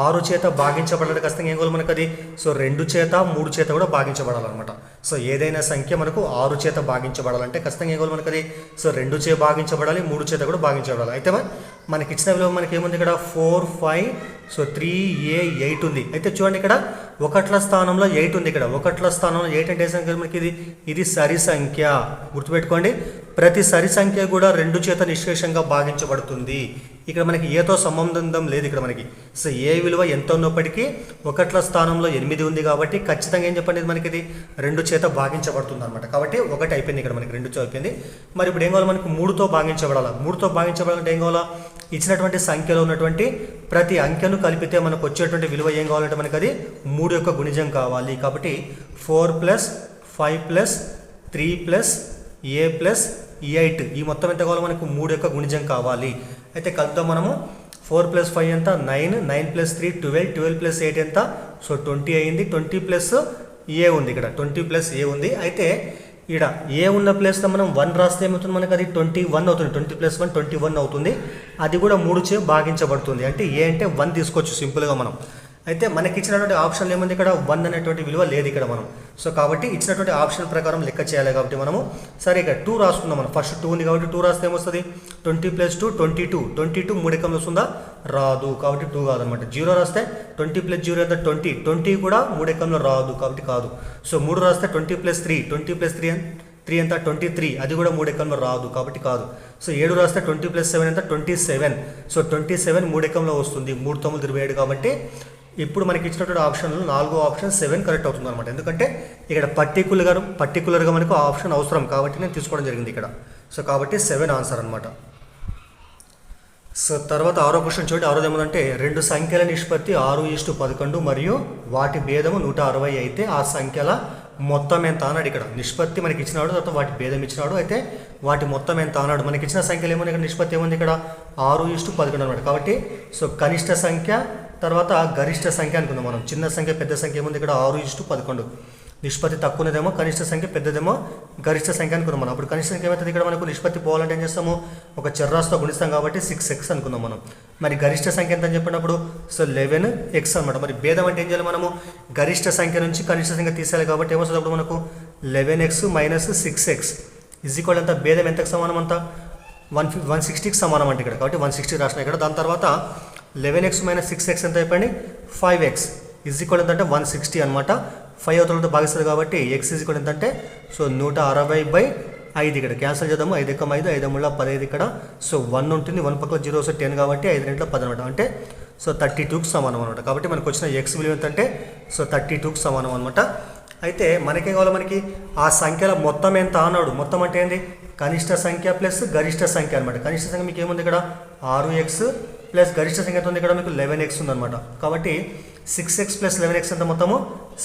6 చేత భాగించబడాలి ఖచ్చితంగా ఏం కావాలి మనకు అది, సో 2 చేత 3 చేత కూడా భాగించబడాలన్నమాట. సో ఏదైనా సంఖ్య మనకు 6 చేత భాగించబడాలంటే ఖచ్చితంగా ఏం కావాలి మనకు అది, సో 2 చేత భాగించబడాలి, 3 చేత కూడా భాగించబడాలి. అయితే మనకి ఇచ్చిన విలువ మనకి ఏముంది ఇక్కడ 4 5 సో 3 8 ఉంది. అయితే చూడండి ఇక్కడ 1ల స్థానంలో 8 ఉంది. ఇక్కడ 1ల స్థానంలో 8 అంటే సంఖ్య మనకి ఇది సరి సంఖ్య. గుర్తుపెట్టుకోండి, ప్రతి సరి సంఖ్య కూడా 2 చేత నిశ్శేషంగా భాగించబడుతుంది. ఇక్కడ మనకి ఏతో సంబంధం లేదు ఇక్కడ మనకి. సో ఏ విలువ ఎంత ఉన్నప్పటికీ 1ల స్థానంలో 8 ఉంది కాబట్టి ఖచ్చితంగా ఏం చెప్పండి, మనకి ఇది 2 చేత భాగించబడుతుంది అనమాట. కాబట్టి 1 అయిపోయింది ఇక్కడ మనకి, 2 అయిపోయింది. మరి ఇప్పుడు ఏం కావాలి మనకు, 3తో భాగించబడాలి. 3తో భాగించబడాలంటే ఏం కావాలా, ఇచ్చినటువంటి సంఖ్యలో ఉన్నటువంటి ప్రతి అంకెను కలిపితే మనకు వచ్చేటువంటి విలువ ఏం కావాలంటే మనకు అది 3 యొక్క గుణిజం కావాలి. కాబట్టి 4 + 5 + 3 + a + 8 ఈ మొత్తం ఎంత కావాలి మనకు, 3 యొక్క గుణిజం కావాలి. అయితే కలుద్దాం మనము. 4 + 5 ఎంత 9, 9 + 3 12, 12 + 8 ఎంత, సో 20 అయింది. 20 + a ఉంది ఇక్కడ, 20 + a ఉంది. అయితే ఇక్కడ ఏ ఉన్న ప్లేస్లో మనం 1 రాస్తే ఏమవుతుంది మనకు, అది 21 అవుతుంది. 20 + 1 21 అవుతుంది. అది కూడా 3 చే భాగించబడుతుంది. అంటే ఏ అంటే 1 తీసుకోవచ్చు సింపుల్గా మనం. అయితే మనకి ఇచ్చినటువంటి ఆప్షన్లు ఏముంది ఇక్కడ 1 అనేటువంటి విలువ లేదు ఇక్కడ మనం. సో కాబట్టి ఇచ్చినటువంటి ఆప్షన్ ప్రకారం లెక్క చేయాలి కాబట్టి మనము సరే ఇక్కడ 2 రాసుకుందాం. మనం ఫస్ట్ 2 ఉంది కాబట్టి 2 రాస్తే ఏమొస్తుంది 20 + 2 22 3 ఎకంలో వస్తుందా రాదు కాబట్టి 2 కాదనమాట. 0 రాస్తే 20 + 0 ఎంత 20 కూడా 3 ఎకంలో రాదు కాబట్టి కాదు. సో 3 రాస్తే 20 + 3 3 ఎంత 23 అది కూడా 3 ఎకంలో రాదు కాబట్టి కాదు. సో 7 రాస్తే 20 + 7 ఎంత 27. సో 27 3 ఎకంలో వస్తుంది 3 9 27 కాబట్టి ఇప్పుడు మనకి ఇచ్చినటువంటి ఆప్షన్లో 4వ ఆప్షన్ 7 కరెక్ట్ అవుతుంది అనమాట. ఎందుకంటే ఇక్కడ పర్టికులర్గా మనకు ఆప్షన్ అవసరం కాబట్టి నేను తీసుకోవడం జరిగింది ఇక్కడ. సో కాబట్టి 7 ఆన్సర్ అనమాట. సో తర్వాత 6వ క్వశ్చన్ చూడండి. 6ది ఏమంటే 2 సంఖ్యల నిష్పత్తి 6:11 మరియు వాటి భేదము 160 అయితే ఆ సంఖ్యల మొత్తం ఎంత అన్నాడు. ఇక్కడ నిష్పత్తి మనకి ఇచ్చినాడు, తర్వాత వాటి భేదం ఇచ్చినాడు, అయితే వాటి మొత్తం ఎంత అన్నాడు. మనకి ఇచ్చిన సంఖ్యలు ఏముంది ఇక్కడ నిష్పత్తి ఏముంది ఇక్కడ 6:11 అనమాట. కాబట్టి సో కనిష్ట సంఖ్య తర్వాత గరిష్ట సంఖ్య అనుకుందాం మనం. చిన్న సంఖ్య పెద్ద సంఖ్య ఏముంది ఇక్కడ 6:11. నిష్పత్తి తక్కువదేమో కనిష్ట సంఖ్య, పెద్దదేమో గరిష్ట సంఖ్య అనుకున్నాం మనం. అప్పుడు కనిష్ట సంఖ్య ఏమవుతుంది ఇక్కడ మనకు నిష్పత్తి పోవాలంటే ఏం చేస్తాము ఒక చర్రాస్తో గుణిస్తాం కాబట్టి 6x అనుకుందాం మనం. మరి గరిష్ట సంఖ్య ఎంత అని చెప్పినప్పుడు సో 11x అనమాట. మరి భేదం అంటే ఏం చేయాలి మనము గరిష్ట సంఖ్య నుంచి కనిష్ట సంఖ్య తీసేయాలి కాబట్టి ఏమొస్తుంది అప్పుడు మనకు 11x - 6x = ఎంత భేదం ఎంతకు సమానం అంతా 160కి సమానం అంటే ఇక్కడ. కాబట్టి 160 రాసిన ఇక్కడ. దాని తర్వాత 11x - 6x ఎంత అయిపోయింది 5x = ఎంత అంటే 160 అనమాట. 5 అవతలతో భాగిస్తుంది కాబట్టి x = ఎంత అంటే సో 160/5 ఇక్కడ క్యాన్సిల్ చేద్దాము. 5 × 5 5 × 15 ఇక్కడ. సో 1 ఉంటుంది, 1 పక్కన 0 వస్తే 10 కాబట్టి 5 × 10 అనమాట. అంటే సో 32కి సమానం అనమాట. కాబట్టి మనకు వచ్చిన x విలువ ఎంత అంటే సో 32కి సమానం అనమాట. అయితే మనకేం కావాలి మనకి ఆ సంఖ్యల మొత్తం ఎంత అన్నాడు. మొత్తం అంటే ఏంది కనిష్ట సంఖ్య ప్లస్ గరిష్ట సంఖ్య అనమాట. కనిష్ట సంఖ్య మీకు ఏముంది ఇక్కడ 6x ప్లస్ గరిష్ట సంఖ్య ఎంత ఉంది ఇక్కడ మీకు 11x ఉందన్నమాట. కాబట్టి 6x + 11x ఎంత మొత్తము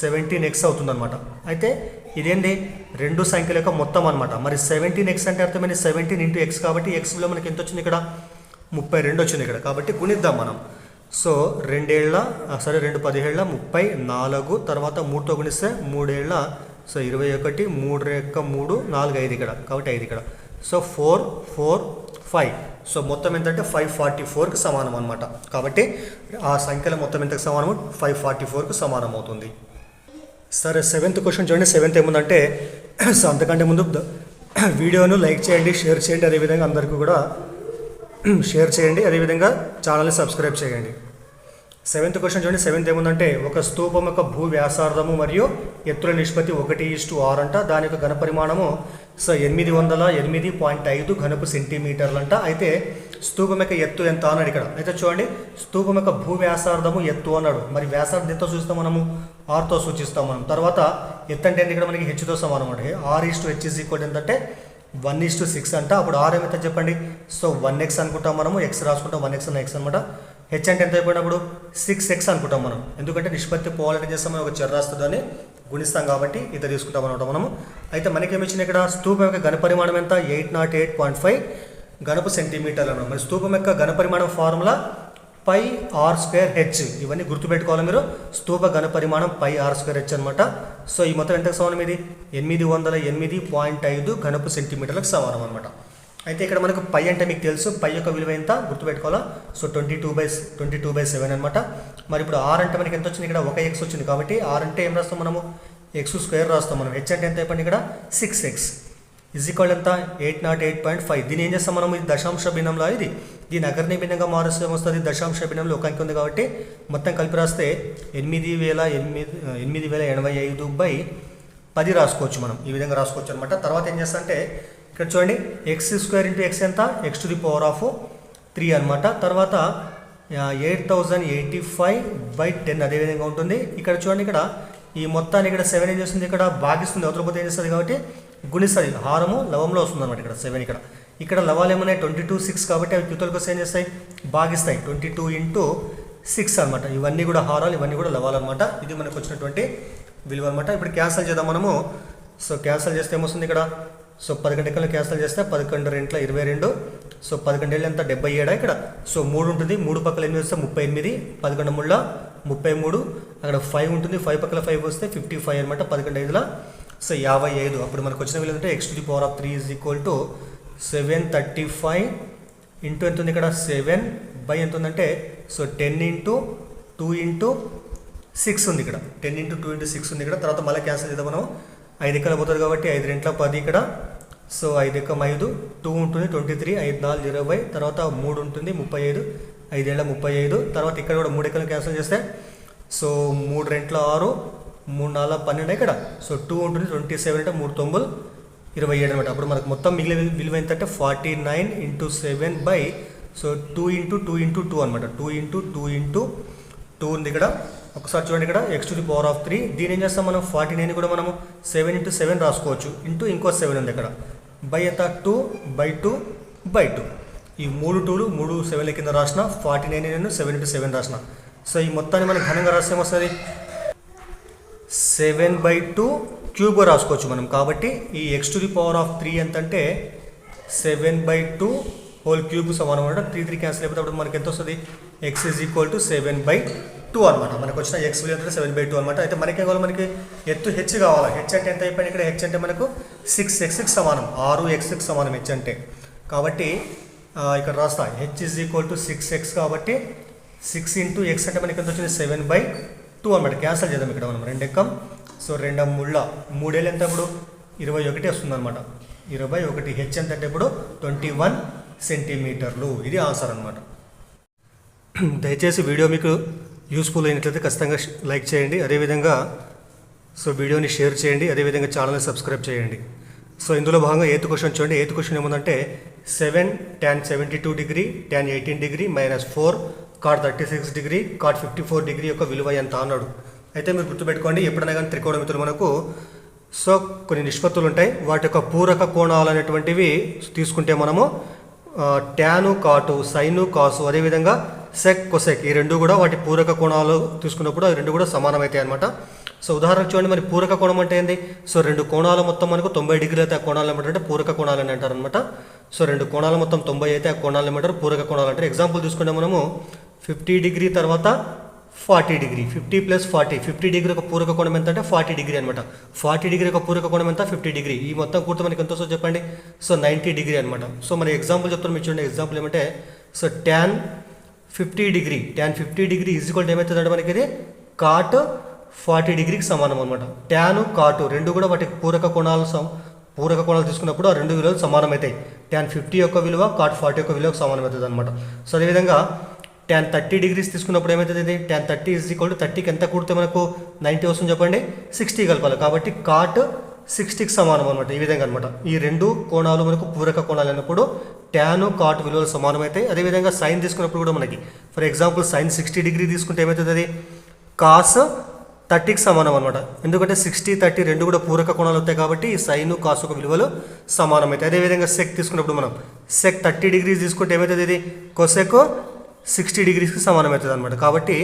17x అవుతుందన్నమాట. అయితే ఇదేంటి రెండు సంఖ్యల యొక్క మొత్తం అనమాట. మరి 17x అంటే అర్థమైంది 17 × x కాబట్టి x విలువ మనకి ఎంత వచ్చింది ఇక్కడ 32 వచ్చింది ఇక్కడ. కాబట్టి గుణిద్దాం మనం. సో 2 ఏళ్ళ 2 17 34 తర్వాత 3తో గుణిస్తే 3 ఏళ్ళ సో 21 3 × 3 4 5 ఇక్కడ కాబట్టి 5 ఇక్కడ. సో 4 4 5 సో మొత్తం ఎంతంటే 544కి సమానం అనమాట. కాబట్టి ఆ సంఖ్యల మొత్తం ఎంతకు సమానము 544కు సమానం అవుతుంది. సరే 7th క్వశ్చన్ చూడండి. 7th ఏముందంటే సో అంతకంటే ముందు వీడియోను లైక్ చేయండి, షేర్ చేయండి, అదేవిధంగా అందరికీ కూడా షేర్ చేయండి, అదేవిధంగా ఛానల్ని సబ్స్క్రైబ్ చేయండి. 7th క్వశ్చన్ చూడండి. 7th ఏముందంటే ఒక స్తూపం యొక్క భూ వ్యాసార్థము మరియు ఎత్తుల నిష్పత్తి 1:6 అంట. దాని యొక్క ఘన పరిమాణము సో 808.5 ఘనపు సెంటీమీటర్లు అంట. అయితే స్తూపం యొక్క ఎత్తు ఎంత అన్నాడు ఇక్కడ. అయితే చూడండి స్తూపం యొక్క భూ వ్యాసార్థము ఎత్తు అన్నాడు. మరి వ్యాసార్థం ఎంతో చూస్తాం మనము ఆర్తో సూచిస్తాం మనం. తర్వాత ఎత్తు అంటే ఇక్కడ మనకి హెచ్తో సమానం అంటే r/h ఏంటంటే 1:6 అంట. అప్పుడు r ఏమైతే చెప్పండి సో 1x అనుకుంటాం మనము, x రాసుకుంటాం 1x అన్న x అనమాట. హెచ్ అంటే ఎంత అయిపోయినప్పుడు 6x అనుకుంటాం మనం. ఎందుకంటే నిష్పత్తి పోవాలంటే చేస్తాం మనం ఒక చర్రాస్తుదాన్ని గుణిస్తాం కాబట్టి ఇది తీసుకుంటాం అనమాట మనము. అయితే మనకేమిచ్చిన ఇక్కడ స్తూపం యొక్క ఘన పరిమాణం ఎంత 808.5 ఘనపు సెంటీమీటర్లు అన్నమాట. మరి స్తూపం యొక్క ఘన పరిమాణం ఫార్ములా πr²h. ఇవన్నీ గుర్తుపెట్టుకోవాలి మీరు. స్తూప ఘన పరిమాణం πr²h అనమాట. సో ఈ మొత్తం ఎంతకు సమానం ఇది 808.5 ఘనపు సెంటీమీటర్లకు సమానం అనమాట. అయితే ఇక్కడ మనకు పై అంటే మీకు తెలుసు, పై యొక్క విలువ ఎంత గుర్తుపెట్టుకోవాలా. సో 22/7 అనమాట. మరి ఇప్పుడు r అంటే మనకి ఎంత వచ్చింది ఇక్కడ 1x వచ్చింది కాబట్టి r అంటే ఏం రాస్తాం మనము x² రాస్తాం మనం. h అంటే ఎంత అయిపోయింది ఇక్కడ 6x = ఎంత 808.5. దీన్ని ఏం చేస్తాం మనం ఇది దశాంశ భిన్నంలో ఇది దీని అగర్ని భిన్నంగా మారుస్తే వస్తుంది. దశాంశ భిన్నంలో ఒక అంకె ఉంది కాబట్టి మొత్తం కలిపి రాస్తే 8085/10 రాసుకోవచ్చు మనం. ఈ విధంగా రాసుకోవచ్చు అనమాట. తర్వాత ఏం చేస్తా అంటే ఇక్కడ చూడండి x² × x ఎంత x⁻³ అనమాట. తర్వాత 8085/10 అదేవిధంగా ఉంటుంది. ఇక్కడ చూడండి ఇక్కడ ఈ మొత్తాన్ని ఇక్కడ 7 ఏం చేస్తుంది ఇక్కడ భాగిస్తుంది, అవతలపోతే ఏం చేస్తుంది కాబట్టి గుణిస్తుంది. హారము లవంలో వస్తుంది అనమాట. ఇక్కడ 7 ఇక్కడ లవాలు ఏమన్నాయి 22 6 కాబట్టి అవి యువతలకు వస్తే ఏం చేస్తాయి భాగిస్తాయి 22 × 6 అనమాట. ఇవన్నీ కూడా హారాలు, ఇవన్నీ కూడా లవాలు అనమాట. ఇది మనకు వచ్చినటువంటి విలువ అనమాట. ఇప్పుడు క్యాన్సల్ చేద్దాం మనము. సో క్యాన్సల్ చేస్తే ఏమొస్తుంది ఇక్కడ సో 11 ఎక్కలు క్యాన్సల్ చేస్తే 11 2 22. సో 11 ఏళ్ళు ఎంత 77 ఇక్కడ. సో 3 ఉంటుంది, 3 పక్కల 8 వస్తే 38, 11 3 33. అక్కడ 5 ఉంటుంది, 5 పక్కల 5 వస్తే 55 అనమాట. 11 5 సో 55. అప్పుడు మనకు వచ్చిన విలువ అంటే x⁻³ = 735 ఇంటూ ఎంత ఉంది ఇక్కడ 7 బై ఎంత ఉందంటే సో 10 × 2 × 6 ఉంది ఇక్కడ, 10 × 2 × 6 ఉంది ఇక్కడ. తర్వాత మళ్ళీ క్యాన్సిల్ చేద్దాం మనం. 5 ఎక్కల పోతుంది కాబట్టి 5 2 10 ఇక్కడ. సో 5 ఎక్క 5, 2 ఉంటుంది 23, 5 4 20, తర్వాత 3 ఉంటుంది 35, 5 ఏళ్ళ 35. తర్వాత ఇక్కడ కూడా 3 ఎక్కలు క్యాన్సిల్ చేస్తే సో 3 2 6, 3 4 12 ఇక్కడ. సో 2 ఉంటుంది 27 అంటే 3 9 27 అనమాట. అప్పుడు మనకు మొత్తం మిగిలిన విలువ ఏంటంటే 49 × 7 బై సో 2 × 2 × 2 అనమాట. 2 × 2 × 2 ఉంది ఇక్కడ. ఒకసారి చూడండి ఇక్కడ x⁴. దీని ఏం చేస్తాం మనం 49 కూడా మనము 7 × 7 రాసుకోవచ్చు. ఇంటూ ఇంకో 7 ఉంది ఇక్కడ. బై ఎంత 2/2/2. ఈ 3 2లు 3 7ల కింద రాసిన 49 నేను 7 × 7 రాసిన. సో ఈ మొత్తాన్ని మనం ఘనంగా రాస్తే ఏమొస్తుంది 7/2 క్యూబ్గా రాసుకోవచ్చు మనం. కాబట్టి ఈ x⁴ ఎంతంటే 7/2 హోల్ క్యూబ్ సమానం అనమాట. 3 3 క్యాన్సిల్ అయిపోతే అప్పుడు మనకి ఎంత వస్తుంది x = 7/2 అనమాట. మనకు వచ్చిన x విలువ అంటే 7/2 అనమాట. అయితే మనకి కావాలి, మనకి ఎత్తు h కావాలి. h అంటే ఎంత అయిపోయింది ఇక్కడ, h అంటే మనకు 6x సమానం, 6x సమానం h అంటే. కాబట్టి ఇక్కడ రాస్తా h = 6x కాబట్టి 6 × x అంటే మనకి ఎంత వచ్చింది 7/2 అనమాట. క్యాన్సిల్ చేద్దాం ఇక్కడ మనం 2 ఎక్కం. సో 2 3 ఏళ్ళు ఎంత ఇప్పుడు 21 వస్తుంది అనమాట. 21 h ఎంత అంటే ఇప్పుడు 21 సెంటీమీటర్లు. ఇది ఆన్సర్ అనమాట. దయచేసి వీడియో మీకు యూస్ఫుల్ అయినట్లయితే ఖచ్చితంగా లైక్ చేయండి. అదేవిధంగా సో వీడియోని షేర్ చేయండి. అదేవిధంగా ఛానల్ని సబ్స్క్రైబ్ చేయండి. సో ఇందులో భాగంగా 8th క్వశ్చన్ చూడండి. 8th క్వశ్చన్ ఏముందంటే 7 tan 72 degree tan 18 degree -4 cot 36 degree cot 54 degree యొక్క విలువ ఎంత అన్నాడు. అయితే మీరు గుర్తుపెట్టుకోండి, ఎప్పుడైనా కానీ త్రికోణమితులు మనకు సో కొన్ని నిష్పత్తులు ఉంటాయి. వాటి యొక్క పూరక కోణాలు అనేటువంటివి తీసుకుంటే మనము ట్యాను కాటు, సైను కాసు, అదేవిధంగా సెక్ కొసెక్ ఈ రెండు కూడా వాటి పూరక కోణాలు తీసుకున్నప్పుడు అవి రెండు కూడా సమానమవుతాయి అనమాట. సో ఉదాహరణకు చూడండి, మరి పూరక కోణం అంటే ఏంది? సో 2 కోణాలు మొత్తం మనకు 90 డిగ్రీలు అయితే ఆ కోణాలు ఏమంటారంటే పూరక కోణాలు అని అంటారు అనమాట. సో 2 కోణాలు మొత్తం 90 అయితే ఆ కోణాలు ఏమంటారు పూరక కోణాలు అంటారు. ఎగ్జాంపుల్ తీసుకుంటే మనము 50 డిగ్రీ తర్వాత 40 డిగ్రీ, 50 + 40, 50 డిగ్రీ ఒక పూరక కోణం ఎంత అంటే 40 డిగ్రీ అనమాట. 40 డిగ్రీ ఒక పూరక కోణం ఎంత 50 డిగ్రీ. ఈ మొత్తం కూడితే మనకి ఎంత వస్తుందో చెప్పండి. సో 90 డిగ్రీ అనమాట. సో మరి ఎగ్జాంపుల్ చెప్తాను మీరు చూడండి. ఎగ్జాంపుల్ ఏమంటే సో tan 50 డిగ్రీ = ఏమవుతుంది అంటే మనకి ఇది cot 40 డిగ్రీకి సమానం అనమాట. ట్యాను కాటు రెండు కూడా వాటి పూరక కోణాలు తీసుకున్నప్పుడు ఆ రెండు విలువలు సమానం అవుతాయి. tan 50 యొక్క విలువ cot 40 యొక్క విలువకు సమానం అవుతుంది అనమాట. సో అదేవిధంగా tan 30 డిగ్రీస్ తీసుకున్నప్పుడు ఏమవుతుంది? ఇది tan 30 = 30కి ఎంత కూడితే మనకు 90 వస్తుంది చెప్పండి. 60 కలపాలి కాబట్టి cot 60కి సమానం అనమాట. ఈ విధంగా అనమాట. ఈ రెండు కోణాలు మనకు పూరక కోణాలు అయినప్పుడు ట్యాను కాట్ విలువలు సమానం అవుతాయి. అదేవిధంగా సైన్ తీసుకున్నప్పుడు కూడా మనకి ఫర్ ఎగ్జాంపుల్ sin 60 డిగ్రీ తీసుకుంటే ఏమవుతుంది? అది cos 30కి సమానం అనమాట. ఎందుకంటే 60 30 రెండు కూడా పూరక కోణాలు అవుతాయి కాబట్టి ఈ సైను కాసు ఒక విలువలు సమానం అవుతాయి. అదేవిధంగా సెక్ తీసుకున్నప్పుడు మనం సెక్ 30 డిగ్రీస్ తీసుకుంటే ఏమవుతుంది? ఇది కొసెక్ 60 డిగ్రీస్కి సమానం అవుతుంది అనమాట. కాబట్టి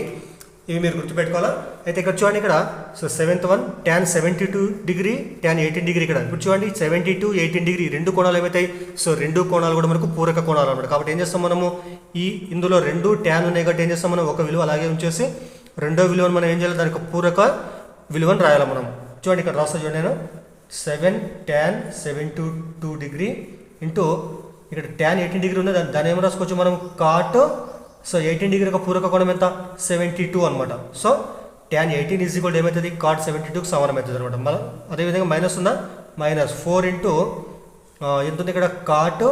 ఇవి మీరు గుర్తుపెట్టుకోవాలా. అయితే ఇక్కడ చూడండి, ఇక్కడ so 7th one tan 72 degree tan 18 degree. ఇక్కడ ఇప్పుడు చూడండి 72 18 డిగ్రీ రెండు కోణాలు ఏమవుతాయి? సో రెండు కోణాలు కూడా మనకు పూరక కోణాలు అనమాట. కాబట్టి ఏం చేస్తాం మనము ఇందులో రెండు ట్యాన్ ఉన్నాయి కాబట్టి ఏం చేస్తాం మనం ఒక విలువ అలాగే ఉంచేసి రెండో విలువను మనం ఏం చేయాలి? దానికి పూరక విలువను రాయాలి మనం. చూడండి ఇక్కడ రాస్తా చూడండి నేను 7 tan 72 డిగ్రీ ఇంటూ ఇక్కడ tan 18 డిగ్రీ ఉంది, దాన్ని ఏం రాసుకోవచ్చు మనం cot సో 18 డిగ్రీ యొక్క పూరక కోణం ఎంత 72 అనమాట. సో tan 18 = ఏమవుతుంది? cot 72కి సమానం అవుతుంది అనమాట. మళ్ళీ అదేవిధంగా మైనస్ ఉందా, -4 ఇంటూ ఎంత ఉంది ఇక్కడ cot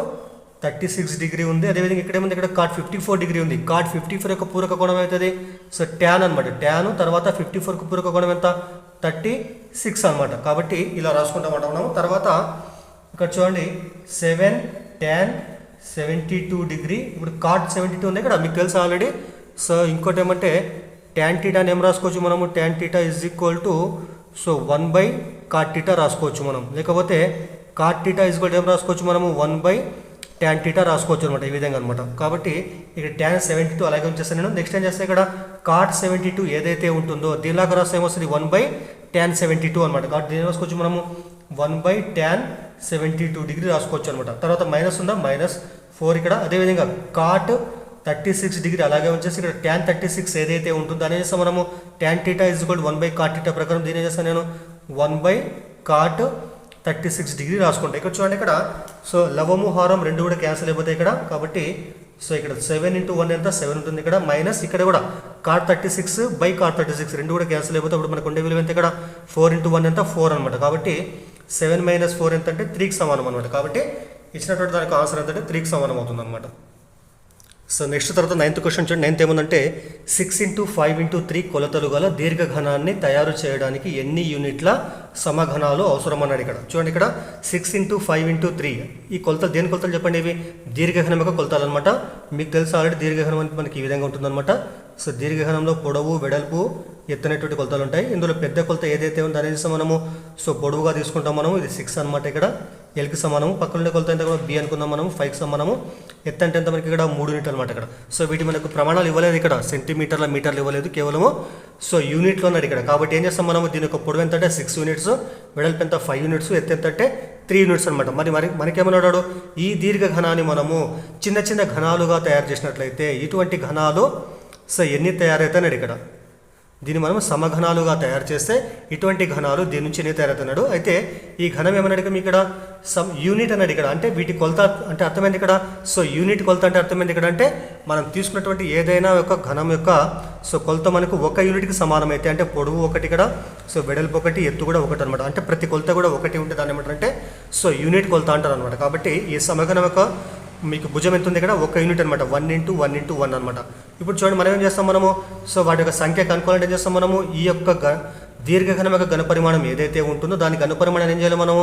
36 డిగ్రీ ఉంది. అదేవిధంగా ఇక్కడ ఏముంది? ఇక్కడ cot 54 డిగ్రీ ఉంది. cot 54 యొక్క పూరక కోణం అవుతుంది సో tan అనమాట. tan తర్వాత 54కు పూరక కోణం ఎంత 36 అనమాట. కాబట్టి ఇలా రాసుకుంటాం అంటున్నాము. తర్వాత ఇక్కడ చూడండి 7 tan 72 డిగ్రీ. ఇప్పుడు cot 72 ఉంది ఇక్కడ మీకు తెలుసు ఆల్రెడీ. సో ఇంకోటి ఏమంటే tan θ ఏం రాసుకోవచ్చు మనము? tan θ సో 1/cot θ రాసుకోవచ్చు మనం. లేకపోతే cot θ ఏం రాసుకోవచ్చు మనము? 1/tan θ రాసుకోవచ్చు అనమాట. ఈ విధంగా అనమాట. కాబట్టి ఇక్కడ tan 72 అలాగే ఉంచేస్తాను నేను. నెక్స్ట్ ఏం చేస్తే ఇక్కడ cot 72 ఏదైతే ఉంటుందో దీనిలాగా రాస్తే ఏమొస్తుంది? 1/tan 72 అనమాట. కాబట్టి దీన్ని రాసుకోవచ్చు మనము 1/tan 72 డిగ్రీ రాసుకోవచ్చు అనమాట. తర్వాత మైనస్ ఉందా, -4 ఇక్కడ. అదేవిధంగా cot 36 డిగ్రీ అలాగే వచ్చేసి ఇక్కడ tan 36 ఏదైతే ఉంటుందో దాని చేస్తాం మనము tan θ = 1/cot θ ప్రకారం దీని చేస్తాను నేను 1/cot 36 డిగ్రీ రాసుకుంటా. ఇక్కడ చూడండి ఇక్కడ సో లవము హారం రెండు కూడా క్యాన్సిల్ అయిపోతాయి ఇక్కడ. కాబట్టి సో ఇక్కడ 7 into 1 ఎంత 7 ఉంటుంది ఇక్కడ, మైనస్ ఇక్కడ కూడా cot 36/cot 36 రెండు కూడా క్యాన్సిల్ అయిపోతే అప్పుడు మనకు ఉండే విలువ ఎంత ఇక్కడ 4 into 1 ఎంత 4 అనమాట. కాబట్టి 7 - 4 ఎంత అంటే 3కి సమానం అనమాట. కాబట్టి ఇచ్చినటువంటి దానికి ఆన్సర్ ఎంత అంటే 3కి సమానం అవుతుంది అనమాట. సో నెక్స్ట్ తర్వాత 9th క్వశ్చన్ చూడండి. 9th ఏముందంటే 6 into 5 into 3 కొలతలు గల దీర్ఘఘనాన్ని తయారు చేయడానికి ఎన్ని యూనిట్ల సమఘనాలు అవసరం అన్నాడు ఇక్కడ. చూడండి ఇక్కడ 6 into 5 into 3 ఈ కొలతలు దేని కొలతలు చెప్పండి, ఇవి దీర్ఘఘనం యొక్క కొలతలు అనమాట. మీకు తెలుసు ఆల్రెడీ దీర్ఘఘనం అంటే మనకి ఈ విధంగా ఉంటుందన్నమాట. సో దీర్ఘఘనంలో పొడవు వెడల్పు ఎత్తనేటువంటి కొలతలు ఉంటాయి. ఇందులో పెద్ద కొలత ఏదైతే ఉందో అనేది మనము సో పొడవుగా తీసుకుంటాం మనము, ఇది 6 అనమాట. ఇక్కడ ఎల్కి సమానము, పక్కన ఉండే కొలత ఎంత కూడా బి అనుకుందాం మనము, 5కి సమానము. ఎత్తు అంటే ఎంత మనకి ఇక్కడ 3 యూనిట్లు అనమాట ఇక్కడ. సో వీటి మనకు ప్రమాణాలు ఇవ్వలేదు ఇక్కడ, సెంటీమీటర్ల మీటర్లు ఇవ్వలేదు, కేవలము సో యూనిట్లో ఉన్నాడు ఇక్కడ. కాబట్టి ఏం చేస్తాం మనము, దీని యొక్క పొడవు ఎంత అంటే 6 యూనిట్స్, వెడల్పు ఎంత 5 యూనిట్స్, ఎత్తు ఎంత అంటే 3 యూనిట్స్ అనమాట. మనకేమన్నాడు, ఈ దీర్ఘఘనాన్ని మనము చిన్న చిన్న ఘనాలుగా తయారు చేసినట్లయితే ఇటువంటి ఘనాలు సో ఎన్ని తయారవుతాయి ఇక్కడ, దీన్ని మనం సమఘనాలుగా తయారు చేస్తే ఇటువంటి ఘనాలు దీని నుంచి ఎన్ని తయారవుతున్నాడు. అయితే ఈ ఘనం ఏమన్నాడు మీకు ఇక్కడ యూనిట్ అన్నాడు ఇక్కడ, అంటే వీటి కొలత అంటే అర్థమైంది ఇక్కడ. సో యూనిట్ కొలత అంటే అర్థమైంది ఇక్కడ, అంటే మనం తీసుకున్నటువంటి ఏదైనా ఒక ఘనం యొక్క సో కొలత మనకు 1 యూనిట్కి సమానం అయితే, అంటే పొడవు 1 ఇక్కడ, సో వెడల్పు 1, ఎత్తు కూడా 1 అనమాట. అంటే ప్రతి కొలత కూడా 1 ఉంటే దాన్ని ఏమంటారంటే సో యూనిట్ కొలత అంటారు అనమాట. కాబట్టి ఈ సమఘనం యొక్క మీకు భుజం ఎంత ఉంది ఇక్కడ 1 యూనిట్ అనమాట, 1 into 1 into 1 అనమాట. ఇప్పుడు చూడండి మనం ఏం చేస్తాం మనము, సో వాటి యొక్క సంఖ్య కనుక్కోవాలంటే ఏం చేస్తాం మనము, ఈ యొక్క దీర్ఘఘనం యొక్క ఘనపరిమాణం ఏదైతే ఉంటుందో దాని ఘనపరిమాణం ఏం చేయాలి మనము,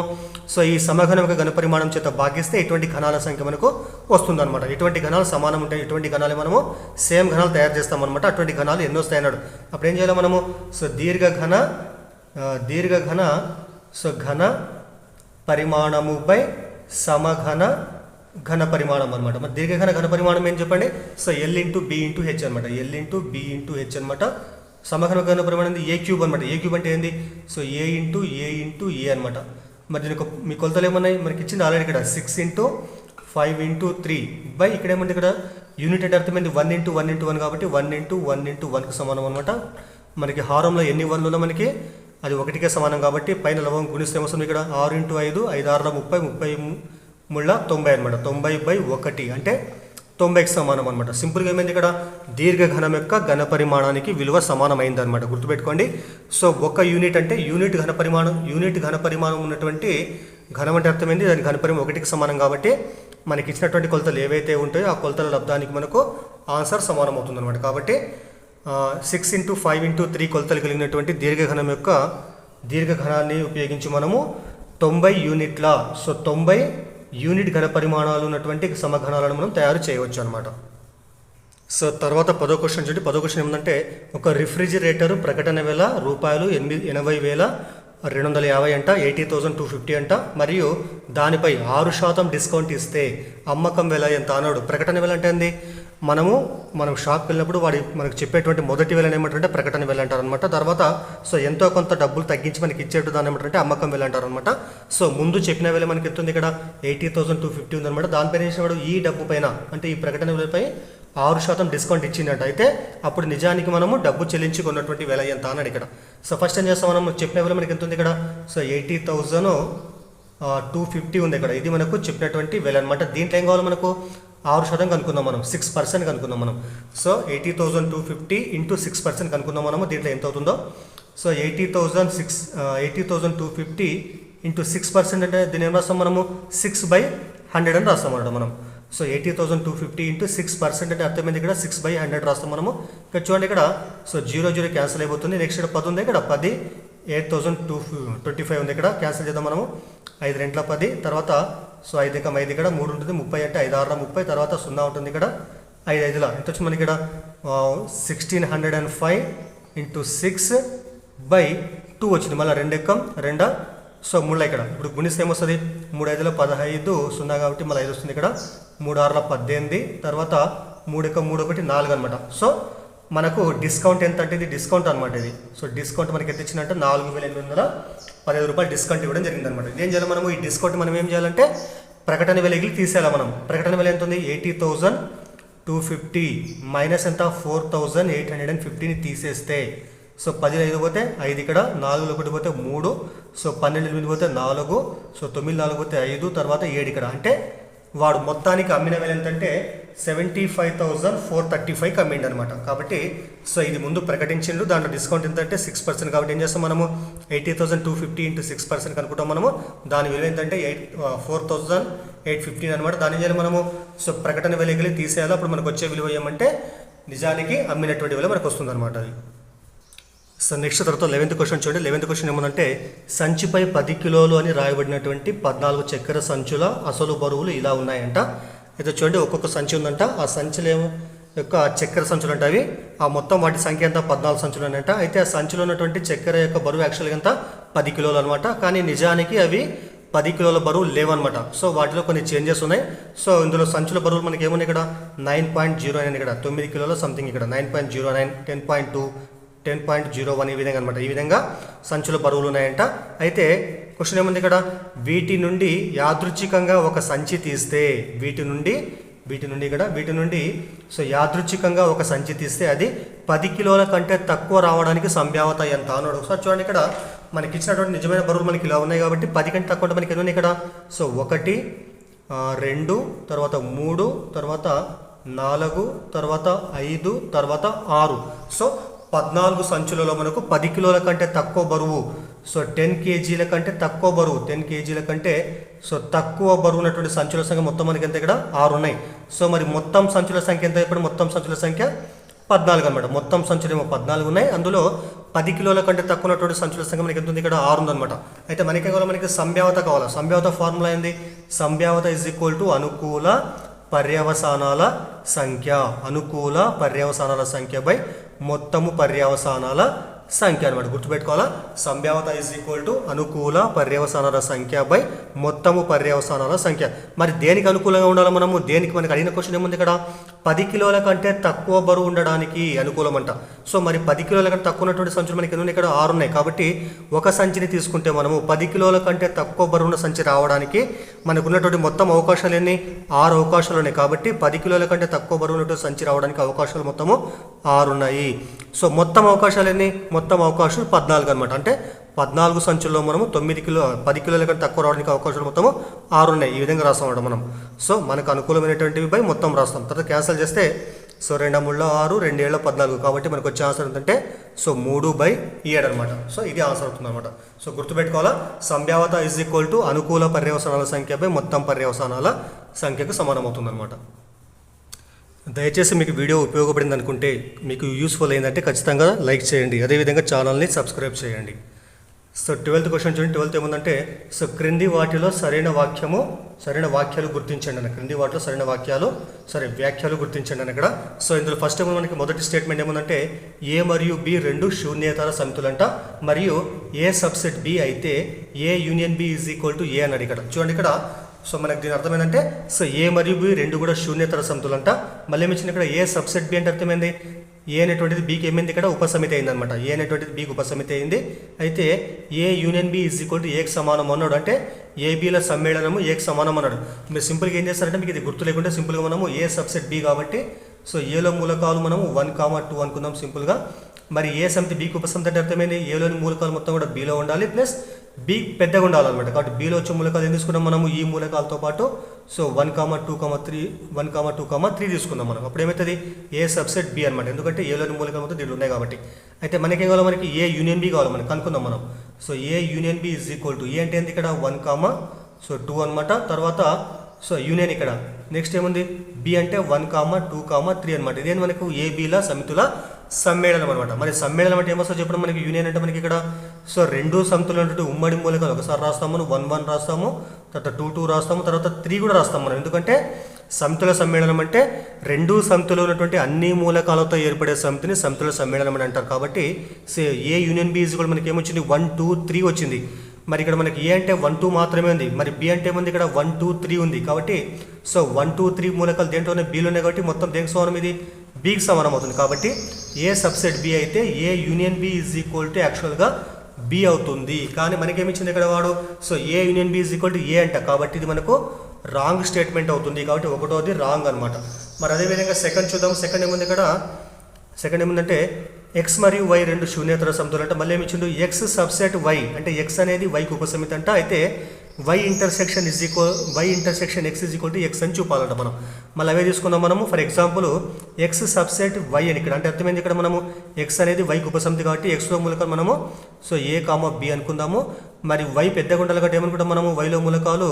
సో ఈ సమఘనం యొక్క ఘనపరిమాణం చేత భాగిస్తే ఇటువంటి ఘనాల సంఖ్య మనకు వస్తుంది అనమాట. ఇటువంటి ఘనాలు సమానం ఉంటాయి, ఇటువంటి ఘనాలు మనము సేమ్ ఘనాలు తయారు చేస్తాం అనమాట. అటువంటి ఘనాలు ఎన్నో వస్తాయి అన్నాడు. అప్పుడు ఏం చేయాలి మనము, సో దీర్ఘఘన సో ఘన పరిమాణము బై సమఘన ఘన పరిమాణం అనమాట. మరి దీర్ఘఘన ఘన పరిమాణం ఏం చెప్పండి, so L into B into H అనమాట, L into B into H అనమాట. సమఘన ఘన పరిమాణం ఏ క్యూబ్ అనమాట. ఏ క్యూబ్ అంటే ఏంది, సో A into A అనమాట. మరి దీనికి మీ కొలతలు ఏమన్నాయి మనకి ఇచ్చింది ఆల్రెడీ ఇక్కడ 6 into 5 into 3 బై ఇక్కడ ఏమంటే ఇక్కడ యూనిట్ అంటే అర్థమైంది 1 into 1 into 1 కాబట్టి 1 into 1 into 1కి సమానం అనమాట. మనకి హారంలో ఎన్ని 1లు మనకి అది 1కే సమానం కాబట్టి పైన లవం గుణిస్తే ఏమొస్తుంది ఇక్కడ 6 into 5 5 6 30 30 90 అనమాట. 90/1 అంటే 90కి సమానం అనమాట. సింపుల్గా ఏమైంది ఇక్కడ దీర్ఘఘనం యొక్క ఘన పరిమాణానికి విలువ సమానమైంది అనమాట. గుర్తుపెట్టుకోండి. సో 1 యూనిట్ అంటే యూనిట్ ఘన పరిమాణం ఉన్నటువంటి ఘనం అంటే అర్థమైంది దాని ఘన పరిమాణం 1కి సమానం కాబట్టి మనకి ఇచ్చినటువంటి కొలతలు ఏవైతే ఉంటాయో ఆ కొలతల లబ్ధానికి మనకు ఆన్సర్ సమానం అవుతుంది అనమాట. కాబట్టి 6 into 5 into 3 కొలతలు కలిగినటువంటి దీర్ఘఘనం యొక్క దీర్ఘఘనాన్ని ఉపయోగించి మనము 90 యూనిట్ల సో 90 యూనిట్ ఘన పరిమాణాలు ఉన్నటువంటి సమఘనాలను మనం తయారు చేయవచ్చు అనమాట. సో తర్వాత 10వ క్వశ్చన్ చూడండి. 10వ క్వశ్చన్ ఏమంటే ఒక రిఫ్రిజిరేటర్ ప్రకటన వేల రూపాయలు 80,250 అంట, 80,250 అంట, మరియు దానిపై 6% డిస్కౌంట్ ఇస్తే అమ్మకం వేల ఎంత అన్నాడు. ప్రకటన వేల అంటే ఏంది, మనం షాప్కి వెళ్ళినప్పుడు మనకు చెప్పేటువంటి మొదటి వేల ఏమంటారంటే ప్రకటన వేల అంటారు అనమాట. తర్వాత సో ఎంతో కొంత డబ్బులు తగ్గించి మనకి ఇచ్చేట్టు దాన్ని ఏమంటారంటే అమ్మకం వేల అంటారు అనమాట. సో ముందు చెప్పిన వేల మనకి ఎంత ఉంది ఇక్కడ 80,250 ఉందన్నమాట. దానిపైన చేసినవాడు ఈ డబ్బు పైన అంటే ఈ ప్రకటన వేలపై 6% డిస్కౌంట్ ఇచ్చిందంట. అయితే అప్పుడు నిజానికి మనము డబ్బు చెల్లించి కొన్నటువంటి వేల ఎంత అన్నాడు ఇక్కడ. సో ఫస్ట్ ఏం చేస్తాం మనం చెప్పిన వేల మనకి ఎంత ఉంది ఇక్కడ, సో 80,250 ఉంది ఇక్కడ. ఇది మనకు చెప్పినటువంటి వేల అనమాట. దీంట్లో ఏం కావాలి మనకు 6% కనుక్కుందాం మనం, 6% కనుక్కుందాం మనం. సో 80,250 into 6% కనుక్కుందాం మనము. దీంట్లో ఎంత అవుతుందో, సో 80,250 into 6% అంటే దీన్ని ఏం రాస్తాం మనము 6/100 అని రాస్తాం అన్నమాట మనం. సో 80,250 into 6% అంటే అర్థమైంది ఇక్కడ 6/100 రాస్తాం మనము. ఇక్కడ చూడండి ఇక్కడ సో 0 క్యాన్సిల్ అయిపోతుంది. నెక్స్ట్ ఇక్కడ 10 ఉంది ఇక్కడ 10 8,225 ఉంది ఇక్కడ క్యాన్సిల్ చేద్దాం మనము. 5 2 10 తర్వాత సో 5 ఇంకా 5 ఇక్కడ 3 ఉంటుంది 30 అంటే 5 6 30 తర్వాత 0 ఉంటుంది ఇక్కడ 5 5లా ఎంత వచ్చింది మనకి ఇక్కడ 1605 into 6/2 వచ్చింది. మళ్ళీ 2 ఎక్కం 2 సో 3 ఇక్కడ ఇప్పుడు గుణిస్తే ఏమొస్తుంది 3 5 15 0 కాబట్టి మళ్ళీ 5 వస్తుంది ఇక్కడ 3 6 18 తర్వాత 3 1 3 1 4 అనమాట. సో మనకు డిస్కౌంట్ ఎంత అంటే ఇది డిస్కౌంట్ అనమాట. ఇది సో డిస్కౌంట్ మనకి ఎంత ఇచ్చిందంటే 4,815 రూపాయలు డిస్కౌంట్ ఇవ్వడం జరిగింది అనమాట. ఏం చేయాలి మనము ఈ డిస్కౌంట్ మనం ఏం చేయాలంటే ప్రకటన వెలకి తీసేయాలి మనం. ప్రకటన వెల ఎంత ఉంది 80,250 మైనస్ ఎంత 4,850ని తీసేస్తే సో 10 5 పోతే 5 ఇక్కడ 4 1 పోతే 3 సో 12 8 పోతే 4 సో 9 4 పోతే 5 తర్వాత 7 ఇక్కడ అంటే వాడు మొత్తానికి అమ్మిన వేలు ఎంతంటే 75,435కి అమ్మిండు అనమాట. కాబట్టి సో ఇది ముందు ప్రకటించిండు, దాంట్లో డిస్కౌంట్ ఎంతంటే 6%. కాబట్టి ఏం చేస్తాం మనము 80,250 ఇంటూ 6% కనుక్కుంటాం మనము. దాని విలువ ఏంటంటే 4,815 అనమాట. దాని చేయాలి మనము సో ప్రకటన విలువకి తీసేయాలి. అప్పుడు మనకు వచ్చే విలువ ఏమంటే నిజానికి అమ్మినటువంటి విలువ మనకు వస్తుంది అనమాట అది. సో నెక్స్ట్ తర్వాత 11th క్వశ్చన్ చూడండి. 11th క్వశ్చన్ ఏమంటే సంచిపై 10 కిలోలు అని రాయబడినటువంటి 14 చక్కెర సంచుల అసలు బరువులు ఇలా ఉన్నాయంట. అయితే చూడండి ఒక్కొక్క సంచి ఉందంట. ఆ సంచులు యొక్క చక్కెర సంచులు అంటే అవి ఆ మొత్తం వాటి సంఖ్య ఎంత 14 సంచులు అంట. అయితే ఆ సంచిలో ఉన్నటువంటి చక్కెర యొక్క బరువు యాక్చువల్గా ఎంత 10 కిలోలు అనమాట. కానీ నిజానికి అవి 10 కిలోల బరువు లేవన్నమాట. సో వాటిలో కొన్ని చేంజెస్ ఉన్నాయి. సో ఇందులో సంచుల బరువులు మనకి ఏమున్నాయి ఇక్కడ 9.09 ఇక్కడ 9 కిలోల సంథింగ్, ఇక్కడ 9.09, 10.2, 10.01 ఈ విధంగా అనమాట. ఈ విధంగా సంచుల బరువులు ఉన్నాయంట. అయితే క్వశ్చన్ ఏముంది ఇక్కడ, వీటి నుండి యాదృచ్ఛికంగా ఒక సంచి తీస్తే వీటి నుండి సో యాదృచ్ఛికంగా ఒక సంచి తీస్తే అది 10 కిలోల కంటే తక్కువ రావడానికి సంభావ్యత ఎంత అన్నాడు. ఒకసారి చూడండి, ఇక్కడ మనకి ఇచ్చినటువంటి నిజమైన బరువులు మనకి ఇలా ఉన్నాయి కాబట్టి 10 కంటే తక్కువ అంటే మనకి ఎన్ని ఉన్నాయి ఇక్కడ. సో 1, 2, తర్వాత 3, తర్వాత 4, తర్వాత 5, తర్వాత 6. సో 14 సంచులలో మనకు 10 కిలోల కంటే తక్కువ బరువు, సో 10 కేజీల కంటే తక్కువ బరువు, 10 కేజీల కంటే సో తక్కువ బరువు ఉన్నటువంటి సంచుల సంఖ్య మొత్తం మనకి ఎంత ఇక్కడ 6 ఉన్నాయి. సో మరి మొత్తం సంచుల సంఖ్య ఎంత? ఇప్పుడు మొత్తం సంచుల సంఖ్య 14 అనమాట. మొత్తం సంచులు ఏమో 14 ఉన్నాయి. అందులో 10 కిలోల కంటే తక్కువ ఉన్నటువంటి సంచుల సంఖ్య మనకి ఎంత ఉంది ఇక్కడ 6 ఉందన్నమాట. అయితే మనకి కావాలి, మనకి సంభావ్యత కావాలి. సంభావ్యత ఫార్ములా ఏంది? సంభావ్యత = అనుకూల పర్యవసానాల సంఖ్య. అనుకూల పర్యవసానాల సంఖ్య బై మొత్తము పర్యవసానాల సంఖ్య అనమాట. గుర్తుపెట్టుకోవాలా, సంభావ్యత = అనుకూల పర్యవసానాల సంఖ్య బై మొత్తము పర్యవసానాల సంఖ్య. మరి దేనికి అనుకూలంగా ఉండాలి మనము? దేనికి మనకి అడిగిన క్వశ్చన్ ఏముంది ఇక్కడ, 10 కిలోల కంటే తక్కువ బరువు ఉండడానికి అనుకూలం అంట. సో మరి 10 కిలోల కంటే తక్కువ ఉన్నటువంటి సంచులు మనకి ఎన్ని ఇక్కడ 6 ఉన్నాయి. కాబట్టి ఒక సంచిని తీసుకుంటే మనము 10 కిలోల కంటే తక్కువ బరువు ఉన్న సంచి రావడానికి మనకు ఉన్నటువంటి మొత్తం అవకాశాలు ఎన్ని? 6 అవకాశాలు ఉన్నాయి. కాబట్టి 10 కిలోల కంటే తక్కువ బరువు ఉన్నటువంటి సంచి రావడానికి అవకాశాలు మొత్తము 6 ఉన్నాయి. సో మొత్తం అవకాశాలు ఎన్ని? మొత్తం అవకాశాలు 14 అనమాట. అంటే 14 సంచుల్లో మనము 10 కిలోల కంటే తక్కువ రావడానికి అవకాశాలు మొత్తము 6 ఉన్నాయి. ఈ విధంగా రాస్తాం మనం. సో మనకు అనుకూలమైనటువంటివి బై మొత్తం రాస్తాం. తర్వాత క్యాన్సల్ చేస్తే సో 2 3 6, 2 7 14. కాబట్టి మనకు వచ్చే ఆన్సర్ ఏంటంటే సో 3/7 అనమాట. సో ఇది ఆన్సర్ అవుతుంది అనమాట. సో గుర్తుపెట్టుకోవాలా, సంభావ్యత = అనుకూల పర్యవసానాల సంఖ్య బై మొత్తం పర్యవసానాల సంఖ్యకు సమానం అవుతుంది అనమాట. దయచేసి మీకు వీడియో ఉపయోగపడింది అనుకుంటే, మీకు యూస్ఫుల్ అయిందంటే ఖచ్చితంగా లైక్ చేయండి. అదేవిధంగా ఛానల్ని సబ్స్క్రైబ్ చేయండి. సో 12th క్వశ్చన్ చూడండి. 12th ఏముందంటే సో క్రింది వాటిలో సరైన వాక్యాలు గుర్తించండి అని. క్రింది వాటిలో వ్యాఖ్యలు గుర్తించండి అని ఇక్కడ. సో ఇందులో ఫస్ట్ మనకి మొదటి స్టేట్మెంట్ ఏముందంటే ఏ మరియు బి రెండు శూన్యేతర సమితులంట, మరియు ఏ సబ్సెట్ బి అయితే ఏ యూనియన్ బి = ఏ అన్నాడు ఇక్కడ. చూడండి ఇక్కడ సో మనకి దీని అర్థం ఏంటంటే సో ఏ మరియు బి రెండు కూడా శూన్యేతర సమితులంట. మళ్ళీ ఏమిచ్చింది ఇక్కడ ఏ సబ్సెట్ బి అంటే అర్థమైంది, ఏ అనేటువంటిది బీకి ఏమైంది ఇక్కడ ఉపసమితి అయింది అనమాట. ఏ అనేటువంటిది బీకి ఉపసమితి అయింది. అయితే ఏ యూనియన్ బి = ఏకి సమానం అన్నాడు. అంటే ఏబీల సమ్మేళనము ఏకి సమానం అన్నాడు. మీరు సింపుల్గా ఏం చేస్తారంటే, మీకు ఇది గుర్తు లేకుంటే సింపుల్గా మనము ఏ సబ్సెట్ బి కాబట్టి సో ఏలో మూలకాలు మనము 1, 2 అనుకుందాం సింపుల్గా. మరి ఏ సమితి బీకి ఉపసమితి అంటే అర్థమైంది, ఏలోని మూలకాలు మొత్తం కూడా బీలో ఉండాలి, ప్లస్ బి పెద్దగా ఉండాలన్నమాట. కాబట్టి బీలో వచ్చే మూలకాలు ఏం తీసుకున్నాం మనము, ఈ మూలకాలతో పాటు సో 1, 2, 3 తీసుకుందాం మనం. అప్పుడు ఏమవుతుంది, ఏ సబ్సెట్ బి అనమాట. ఎందుకంటే ఏలోని మూలకాలు మొత్తం దీంట్లో ఉన్నాయి కాబట్టి. అయితే మనకేం కావాలి, మనకి ఏ యూనియన్ బి కావాలి మనకి కనుక్కుందాం మనం. సో ఏ యూనియన్ బి = ఏ అంటే ఏంటి ఇక్కడ 1, 2 అనమాట. తర్వాత సో యూనియన్ ఇక్కడ నెక్స్ట్ ఏముంది, బి అంటే 1, 2, 3 అనమాట. ఇదేంటి మనకు ఏబీల సమితుల సమ్మేళనం అనమాట. మరి సమ్మేళనం అంటే ఏమొస్తుందో చెప్పడం, మనకి యూనియన్ అంటే మనకి ఇక్కడ సో రెండు సమితులు అంటే ఉమ్మడి మూలకాలు ఒకసారి రాస్తాము, 1, 1 రాస్తాము, తర్వాత 2, 2 రాస్తాము, తర్వాత 3 కూడా రాస్తాము మనం. ఎందుకంటే సమితుల సమ్మేళనం అంటే రెండు సమితులు ఉన్నటువంటి అన్ని మూలకాలతో ఏర్పడే సమితిని సమితుల సమ్మేళనం అని అంటారు. కాబట్టి ఏ యూనియన్ బి కూడా మనకి ఏమొచ్చింది 1, 2, 3 వచ్చింది. మరి ఇక్కడ మనకి ఏ అంటే 1, 2 మాత్రమే ఉంది. మరి బి అంటే ఏముంది ఇక్కడ 1, 2, 3 ఉంది. కాబట్టి సో 1, 2, 3 మూలకాలు దేంట్లోనే బీలో ఉన్నాయి కాబట్టి మొత్తం దేనికి సమానం, ఇది బీకి సమానం అవుతుంది. కాబట్టి ఏ సబ్సెట్ బి అయితే ఏ యూనియన్ బి = యాక్చువల్గా బి అవుతుంది. కానీ మనకేమిచ్చింది ఇక్కడ వాడు సో ఏ యూనియన్ బి = ఏ అంట. కాబట్టి ఇది మనకు రాంగ్ స్టేట్మెంట్ అవుతుంది. కాబట్టి ఒకటోది రాంగ్ అనమాట. మరి అదేవిధంగా సెకండ్ చూద్దాం. సెకండ్ ఏముందంటే ఎక్స్ మరియు వై రెండు శూన్యేతర సమితులు అంటే మళ్ళీ ఏమిచ్చిండు, ఎక్స్ సబ్సెట్ వై అంటే ఎక్స్ అనేది వైకి ఉపసమితి అంట. అయితే Y intersection X is equal to X అని చూపాలంట మనం. మళ్ళీ అవే తీసుకుందాం మనము. For example X subset Y అని ఇక్కడ అంటే అర్థమైంది. ఇక్కడ మనము ఎక్స్ అనేది వైకి ఉపసమితి కాబట్టి ఎక్స్లో మూలకాలు మనము సో ఏ కామా బి అనుకుందాము. మరి వై పెద్దగా ఉండాలి కాబట్టి ఏమనుకుంటాం మనము వైలో మూలకాలు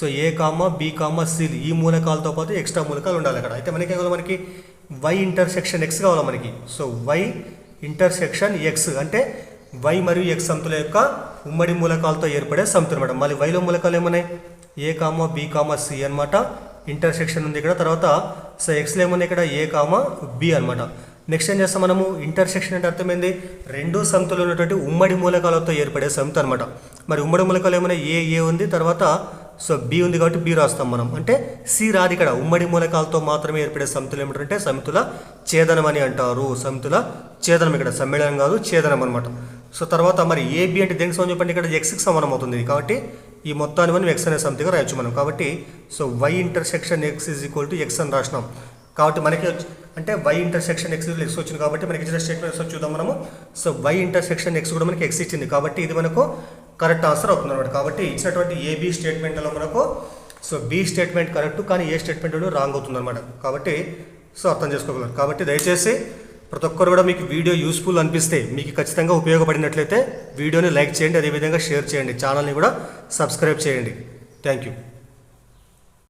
సో ఏ కామా బి కామా సి ఈ మూలకాలతో పాటు ఎక్స్ట్రా మూలకాలు ఉండాలి అక్కడ. అయితే మనకి కావాలి మనకి వై ఇంటర్సెక్షన్ ఎక్స్ కావాలి మనకి. సో వై ఇంటర్సెక్షన్ ఎక్స్ అంటే వై మరియు ఎక్స్ సమితుల యొక్క ఉమ్మడి మూలకాలతో ఏర్పడే సమితులు అనమాట. మళ్ళీ వైలో మూలకాలు ఏమన్నాయి ఏ కామా బి కామా సి అనమాట. ఇంటర్సెక్షన్ ఉంది ఇక్కడ. తర్వాత సో ఎక్స్లో ఏమన్నాయి ఇక్కడ ఏ కామా బి అనమాట. నెక్స్ట్ ఏం చేస్తాం మనము ఇంటర్సెక్షన్ అంటే అర్థమైంది రెండు సమితులు ఉన్నటువంటి ఉమ్మడి మూలకాలతో ఏర్పడే సమితి అనమాట. మరి ఉమ్మడి మూలకాలు ఏమైనా ఏ ఉంది, తర్వాత సో బి ఉంది కాబట్టి బి రాస్తాం మనం. అంటే సి రాదు ఇక్కడ. ఉమ్మడి మూలకాలతో మాత్రమే ఏర్పడే సమితులు ఏమిటంటే సమితుల ఛేదనం అని అంటారు. సమితుల ఛేదనం ఇక్కడ సమ్మేళనం కాదు ఛేదనం అనమాట. సో తర్వాత మరి ఏబి అంటే దేనికి సమానం చెప్పండి, ఇక్కడ ఎక్స్కి సమానం అవుతుంది కాబట్టి ఈ మొత్తాన్ని మనం ఎక్స్ అనే సమితిగా రాయొచ్చు మనం. కాబట్టి so Y intersection X is equal to X అని రాసినాం. కాబట్టి మనకి అంటే వై ఇంటర్సెక్షన్ ఎక్స్ ఎక్స్ వచ్చింది కాబట్టి మనకి ఇచ్చిన స్టేట్మెంట్స్ చూద్దాం మనము. సో వై ఇంటర్సెక్షన్ ఎక్స్ కూడా మనకి ఎక్స్ ఇచ్చింది కాబట్టి ఇది మనకు కరెక్ట్ ఆన్సర్ అవుతుంది అనమాట. కాబట్టి ఇచ్చినటువంటి ఏబి స్టేట్మెంట్లో మనకు సో బి స్టేట్మెంట్ కరెక్ట్ కానీ ఏ స్టేట్మెంట్ రాంగ్ అవుతుంది అనమాట. కాబట్టి సో అర్థం చేసుకోగలరు. కాబట్టి దయచేసి ప్రతి ఒక్కరు కూడా మీకు వీడియో యూస్ఫుల్ అనిపిస్తే మీకు ఖచ్చితంగా ఉపయోగపడినట్లయితే వీడియోని లైక్ చేయండి, అదేవిధంగా షేర్ చేయండి, ఛానల్ని కూడా సబ్స్క్రైబ్ చేయండి. Thank you.